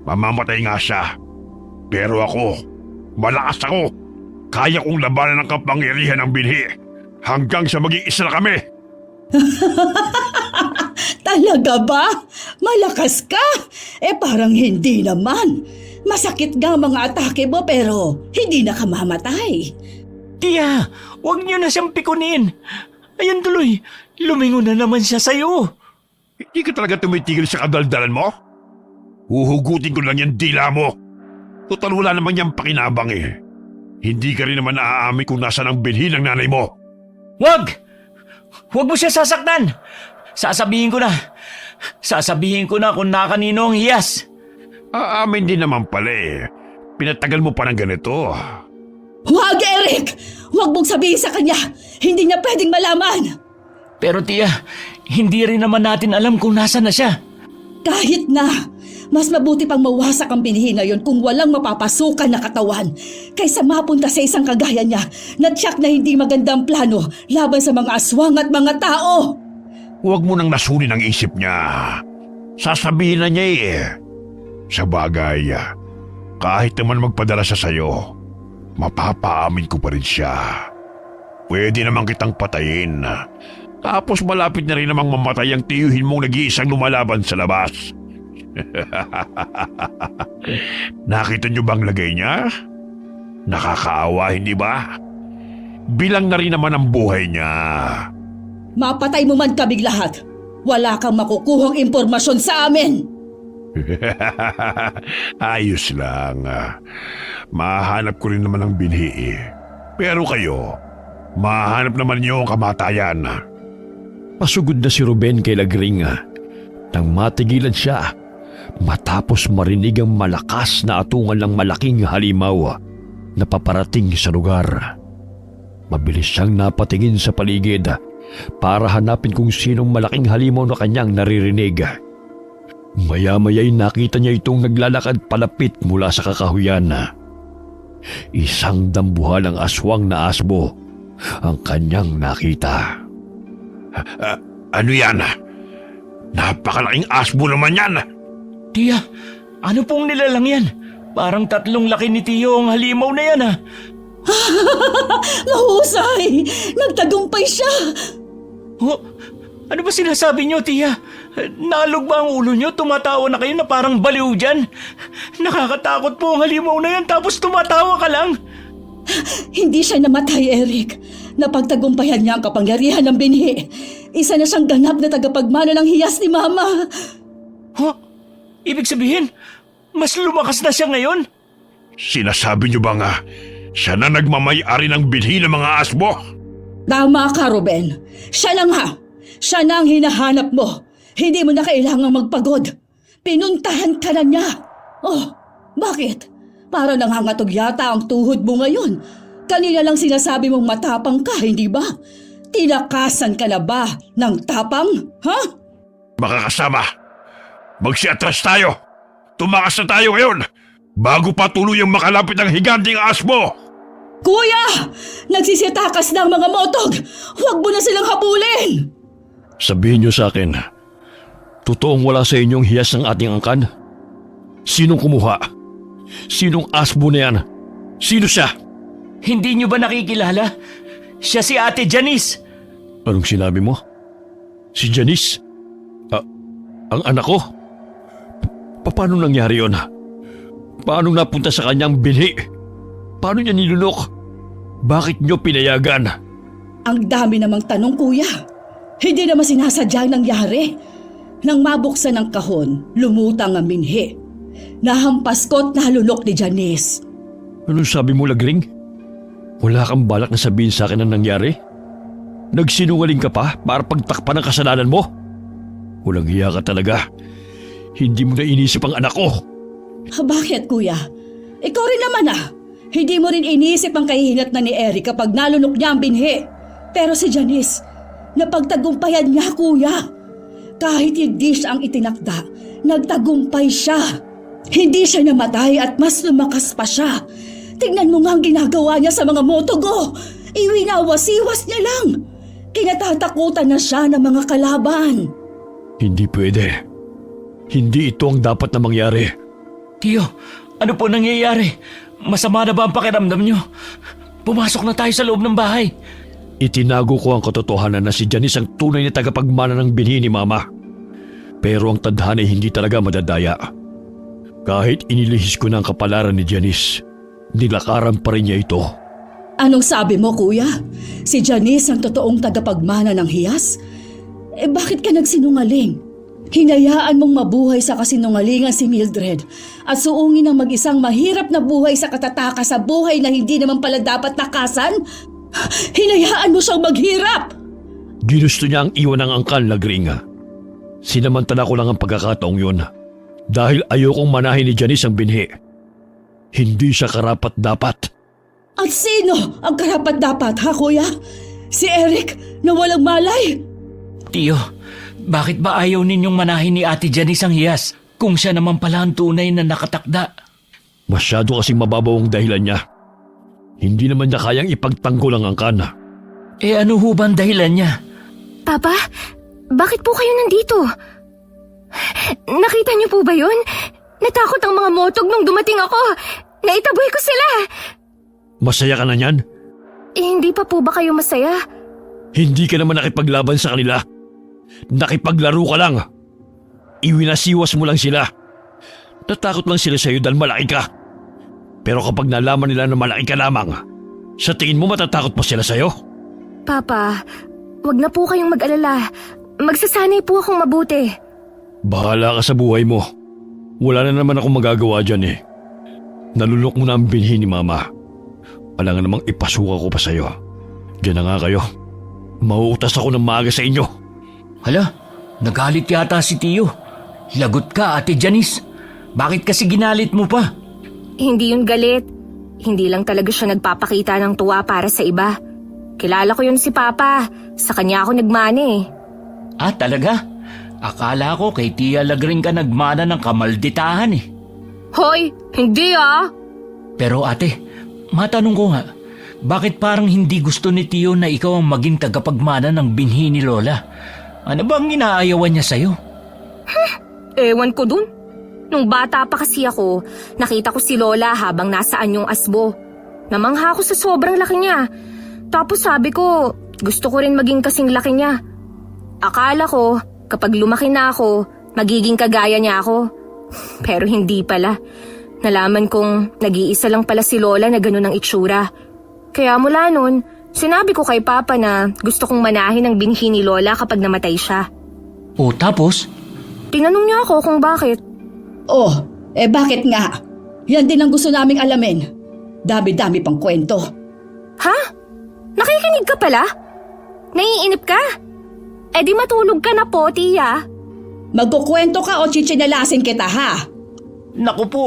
mamamatay nga siya. Pero ako, malakas ako. Kaya kong labanan ang kapangyarihan ng binhi hanggang sa maging isa na kami. Talaga ba? Malakas ka? Parang hindi naman. Masakit nga ang mga atake mo pero hindi na ka mamatay. Tiya, huwag niyo na siyang pikunin. Ayan tuloy, lumingon na naman siya sa'yo. Hindi ka talaga tumitigil sa kadaldalan mo? Huhugutin ko lang yan dila mo. Total wala naman niyang pakinabang eh. Hindi ka rin naman naaamin kung nasaan ang binhi ng nanay mo. Huwag! Huwag mo siya sasaktan. Sasabihin ko na kung nakanino ang hiyas. Aamin din naman pala eh. Pinatagal mo pa ng ganito. Huwag, Eric! Huwag mong sabihin sa kanya! Hindi niya pwedeng malaman! Pero tiya, hindi rin naman natin alam kung nasa na siya. Kahit na, mas mabuti pang mawasak ang binhi na yon kung walang mapapasukan na katawan kaysa mapunta sa isang kagaya niya na tiyak na hindi magandang plano laban sa mga aswang at mga tao. Huwag mo nang nasunin ang isip niya. Sasabihin na niya eh. Sa bagay, kahit naman magpadala siya sa'yo, mapapaamin ko pa rin siya. Pwede naman kitang patayin. Tapos malapit na rin namang mamatay ang tiyuhin mong nag-iisang lumalaban sa labas. Nakita niyo bang lagay niya? Nakakaawa, hindi ba? Bilang na rin naman ang buhay niya. Mapatay mo man kaming lahat. Wala kang makukuhang impormasyon sa amin. Ayos lang. Mahanap ko rin naman ang binhi eh. Pero kayo, mahanap naman niyo ang kamatayan. Pasugod na si Ruben kay Lagring nang matigilan siya matapos marinig ang malakas na atungan ng malaking halimaw na paparating sa lugar. Mabilis siyang napatingin sa paligid para hanapin kung sinong malaking halimaw na kanyang naririnig. Maya-maya'y nakita niya itong naglalakad palapit mula sa kakahuyan. Isang dambuhalang aswang na asbo ang kanyang nakita. Ano yan? Napakalaking asbo naman yan. Tiya, ano pong nilalang yan? Parang 3 laki ni Tiyo ang halimaw na yan Mahusay! Nagtagumpay siya! Oh, ano ba sinasabi niyo, Tiya? Nalog ba ang ulo niyo? Tumatawa na kayo na parang baliw dyan? Nakakatakot po ang halimaw na yan tapos tumatawa ka lang. Hindi siya namatay, Eric. Napagtagumpayan niya ang kapangyarihan ng binhi. Isa na siyang ganap na tagapagmana ng hiyas ni Mama. Huh? Ibig sabihin, mas lumakas na siya ngayon? Sinasabi niyo ba nga, siya na nagmamay-ari ng binhi ng mga asbo? Tama ka, Ruben. Siya na nga. Siya na ang hinahanap mo. Hindi mo na kailangang magpagod. Pinuntahan ka na niya. Oh, bakit? Para nangangatog yata ang tuhod mo ngayon. Kanina lang sinasabi mong matapang ka, hindi ba? Tinakasan ka na ba ng tapang? Ha? Makakasama. Magsiatras tayo. Tumakas na tayo ngayon. Bago pa tuluyang makalapit ang higanting asbo. Kuya! Nagsisitakas na ang mga motog! Huwag mo na silang habulin! Sabihin niyo sa akin, totoong wala sa inyong hiyas ng ating angkan? Sinong kumuha? Sinong asbo na yan? Sino siya? Hindi niyo ba nakikilala? Siya si Ate Janice. Anong sinabi mo? Si Janice? Ang anak ko? Paano nangyari yun? Paano napunta sa kanyang binhi? Paano niya nilunok? Bakit niyo pinayagan? Ang dami namang tanong, kuya. Hindi naman sinasadya ang nangyari. Nang mabuksan ang kahon, lumutang ang binhi. Nahampas ko at nalunok ni Janice. Anong sabi mo, Lagring? Wala kang balak na sabihin sa akin ang nangyari? Nagsinungaling ka pa para pagtakpan ang kasalanan mo? Walang hiya ka talaga. Hindi mo na inisip ang anak ko. Bakit, kuya? Ikaw rin naman Hindi mo rin inisip ang kahihinat na ni Eric kapag nalunok niya ang binhi. Pero si Janice, napagtagumpayan niya, kuya. Kahit hindi siya ang itinakda, nagtagumpay siya. Hindi siya namatay at mas lumakas pa siya. Tingnan mo nga ang ginagawa niya sa mga motogo. Iwinawasiwas niya lang. Kinatatakutan na siya ng mga kalaban. Hindi pwede. Hindi ito ang dapat na mangyari. Tiyo, ano po nangyayari? Masama na ba ang pakiramdam niyo? Pumasok na tayo sa loob ng bahay. Itinago ko ang katotohanan na si Janice ang tunay na tagapagmana ng binhi ni Mama. Pero ang tadhana ay hindi talaga madadaya. Kahit inilihis ko na ang kapalaran ni Janice, nilakaran pa rin niya ito. Anong sabi mo, kuya? Si Janice ang totoong tagapagmana ng hiyas? Bakit ka nagsinungaling? Hinayaan mong mabuhay sa kasinungalingan si Mildred at suungin ang mag-isang mahirap na buhay sa katatakas sa buhay na hindi naman pala dapat takasan? Hinayaan mo siyang maghirap! Ginusto niya ang iwan ng angkan, Lagringa. Sinamantala ko lang ang pagkakataong yun dahil ayokong manahin ni Janice ang binhi. Hindi siya karapat-dapat. At sino ang karapat-dapat, ha, kuya? Si Eric na walang malay? Tiyo, bakit ba ayaw ninyong manahin ni Ate Janice ang hiyas kung siya naman pala ang tunay na nakatakda? Masyado kasing mababaw ang dahilan niya. Hindi naman niya kayang ipagtanggol ang angkan. Ano ho ba ang dahilan niya? Papa, bakit po kayo nandito? Nakita niyo po ba yun? Natakot ang mga motog nung dumating ako. Naitaboy ko sila. Masaya ka na niyan? Hindi pa po ba kayo masaya? Hindi ka naman nakipaglaban sa kanila. Nakipaglaro ka lang. Iwinasiwas mo lang sila. Natakot lang sila sa'yo dahil malaki ka. Pero kapag nalaman nila na malaki ka lamang, sa tingin mo matatakot pa sila sa'yo? Papa, wag na po kayong mag-alala. Magsasanay po akong mabuti. Bahala ka sa buhay mo. Wala na naman akong magagawa dyan eh. Nalulok mo na ang binhi ni Mama. Wala nga namang ipasuka ko pa sa'yo. Diyan na nga kayo. Mauutas ako ng maaga sa inyo. Hala, nagalit yata si Tiyo. Lagot ka, Ate Janice. Bakit kasi ginalit mo pa? Hindi yun galit. Hindi lang talaga siya nagpapakita ng tuwa para sa iba. Kilala ko yun si Papa. Sa kanya ako nagmana eh. Ah, talaga? Akala ko kay Tia Lagring ka nagmana ng kamalditahan eh. Hoy, hindi ah! Pero ate, matanong ko nga, bakit parang hindi gusto ni Tiyo na ikaw ang maging tagapagmana ng binhi ni Lola? Ano ba ang inaayawan niya sa'yo? Ewan ko dun. Nung bata pa kasi ako, nakita ko si Lola habang nasaan yung asbo. Namangha ako sa sobrang laki niya. Tapos sabi ko, gusto ko rin maging kasing laki niya. Akala ko, kapag lumaki na ako, magiging kagaya niya ako. Pero hindi pala. Nalaman kong nag-iisa lang pala si Lola na ganun ang itsura. Kaya mula nun, sinabi ko kay Papa na gusto kong manahin ang binhi ni Lola kapag namatay siya. O tapos? Tinanong niya ako kung bakit. Oh, bakit nga? Yan din ang gusto naming alamin. Dami-dami pang kwento. Ha? Nakikinig ka pala? Naiinip ka? Di matulog ka na po, Tia. Magkukwento ka o chichinelasin kita, ha? Naku po,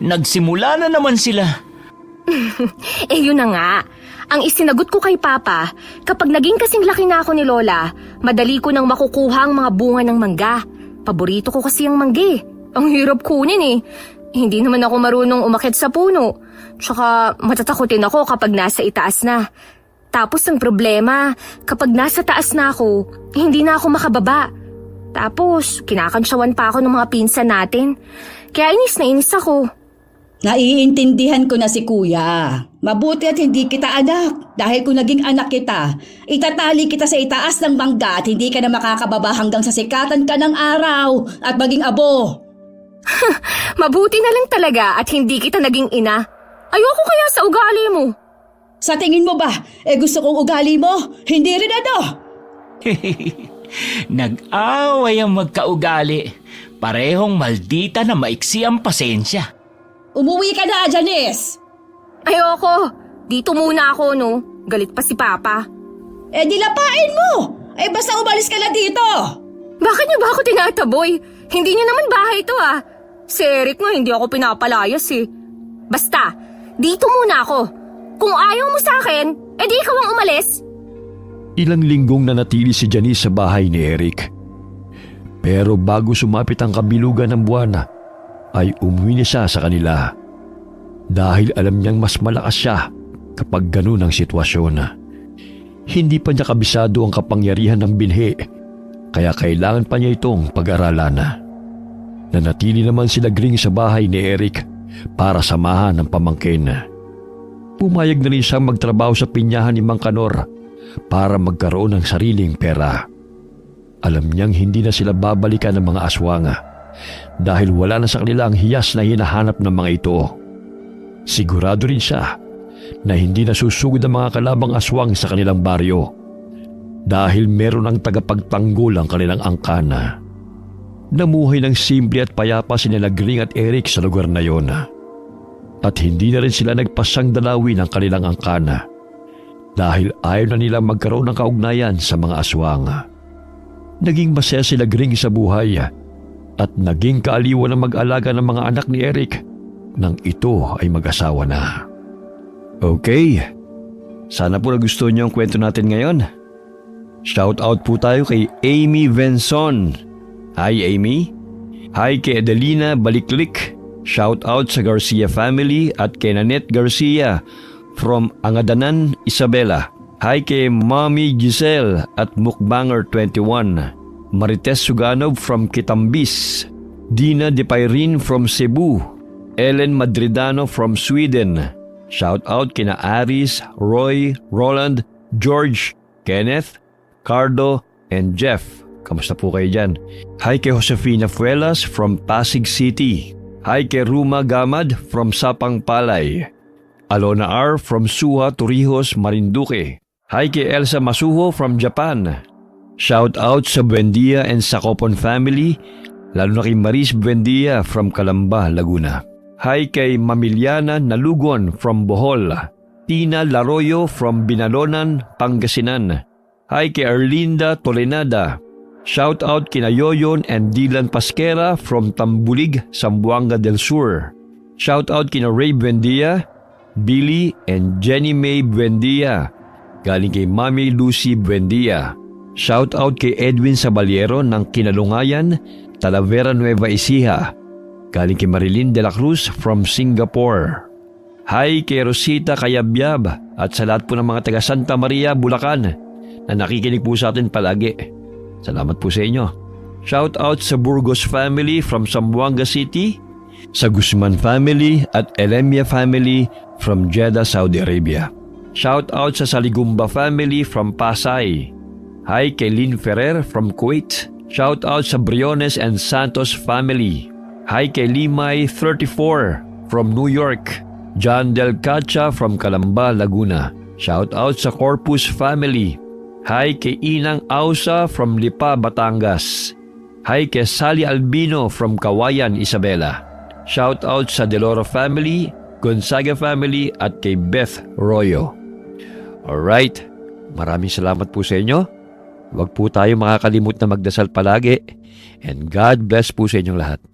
nagsimula na naman sila. Yun na nga. Ang isinagot ko kay Papa, kapag naging kasing laki na ako ni Lola, madali ko nang makukuha ang mga bunga ng mangga. Paborito ko kasi ang mangga. Ang hirap kunin eh. Hindi naman ako marunong umakyat sa puno. Tsaka matatakotin ako kapag nasa itaas na. Tapos ang problema, kapag nasa taas na ako, hindi na ako makababa. Tapos kinakantsawan pa ako ng mga pinsan natin. Kaya inis na inis ako. Naiintindihan ko na si kuya. Mabuti at hindi kita anak. Dahil kung naging anak kita, itatali kita sa itaas ng mangga at hindi ka na makakababa hanggang sa sikatan ka ng araw at maging abo. Mabuti na lang talaga at hindi kita naging ina. Ayoko kaya sa ugali mo. Sa tingin mo ba, gusto kong ugali mo? Hindi rin ano? Nag-away ang magkaugali. Parehong maldita na maiksi ang pasensya. Umuwi ka na, Janice! Ayoko. Dito muna ako, no? Galit pa si Papa. Dilapain mo! Basta umalis ka na dito! Bakit niyo ba ako tinataboy? Hindi niyo naman bahay ito ah. Si Eric nga hindi ako pinapalayas eh. Basta, dito muna ako. Kung ayaw mo sa akin, di ikaw ang umalis. Ilang linggong nanatili si Janice sa bahay ni Eric. Pero bago sumapit ang kabilugan ng buwan, ay umuwi na siya sa kanila. Dahil alam niyang mas malakas siya kapag ganun ang sitwasyon. Hindi pa niya kabisado ang kapangyarihan ng binhi, kaya kailangan pa niya itong pag-aralan. Nanatili naman si Lagring sa bahay ni Eric para samahan ng pamangkin. Pumayag na rin siyang magtrabaho sa pinyahan ni Mang Kanor para magkaroon ng sariling pera. Alam niyang hindi na sila babalikan ng mga aswang dahil wala na sa kanila ang hiyas na hinahanap ng mga ito. Sigurado rin siya na hindi na susugod ang mga kalabang aswang sa kanilang baryo dahil meron ang tagapagtanggol ang kanilang angkana. Namuhay ng simple at payapa si Lagring at Eric sa lugar na yon. At hindi na rin sila nagpasang dalawin ang kanilang angkana dahil ayaw na nilang magkaroon ng kaugnayan sa mga aswang. Naging masaya si Lagring sa buhay at naging kaaliwan ng mag-alaga ng mga anak ni Eric nang ito ay mag-asawa na. Okay, sana po nagustuhan niyo ang kwento natin ngayon. Shout out po tayo kay Amy Venson. Hi Amy. Hi kay Adelina Baliklik. Shout out sa Garcia family at kay Nanette Garcia from Angadanan, Isabela. Hi kay Mommy Giselle at Mukbanger21. Marites Suganov from Kitambis. Dina De Pairin from Cebu. Ellen Madridano from Sweden. Shout out kina Aris, Roy, Roland, George, Kenneth, Cardo, and Jeff. Kamusta po kayo dyan? Hi kay Josefina Fuelas from Pasig City. Hi kay Ruma Gamad from Sapang Palay. Alona R from Suha, Torrijos, Marinduque. Hi kay Elsa Masuho from Japan. Shout out sa Buendia and Sacopon family, lalo na kay Maris Buendia from Calamba, Laguna. Hi kay Mamiliana Nalugon from Bohol. Tina Laroyo from Binalonan, Pangasinan. Hi kay Erlinda Tolenada. Shout out kina Yoyon and Dylan Pasquera from Tambulig, Zamboanga del Sur. Shout out kina Ray Buendia, Billy and Jenny May Buendia. Galing kay Mami Lucy Buendia. Shout out kay Edwin Sabaliero ng Kinalungayan, Talavera Nueva Ecija. Galing kay Marilyn de la Cruz from Singapore. Hi kay Rosita Kayabyab at sa lahat po ng mga taga Santa Maria, Bulacan na nakikinig po sa atin palagi. Salamat po sa inyo. Shout out sa Burgos family from Zamboanga City, sa Guzman family at Elemia family from Jeddah, Saudi Arabia. Shout out sa Saligumba family from Pasay. Hi kay Lynn Ferrer from Kuwait. Shout out sa Briones and Santos family. Hi kay Limay 34 from New York. John Del Cacha from Calamba, Laguna. Shout out sa Corpus family. Hi kay Inang Ausa from Lipa, Batangas. Hi kay Sally Albino from Kawayan, Isabela. Shout out sa Deloro family, Gonzaga family at kay Beth Royo. Alright, maraming salamat po sa inyo. Huwag po tayo makakalimut na magdasal palagi and God bless po sa inyong lahat.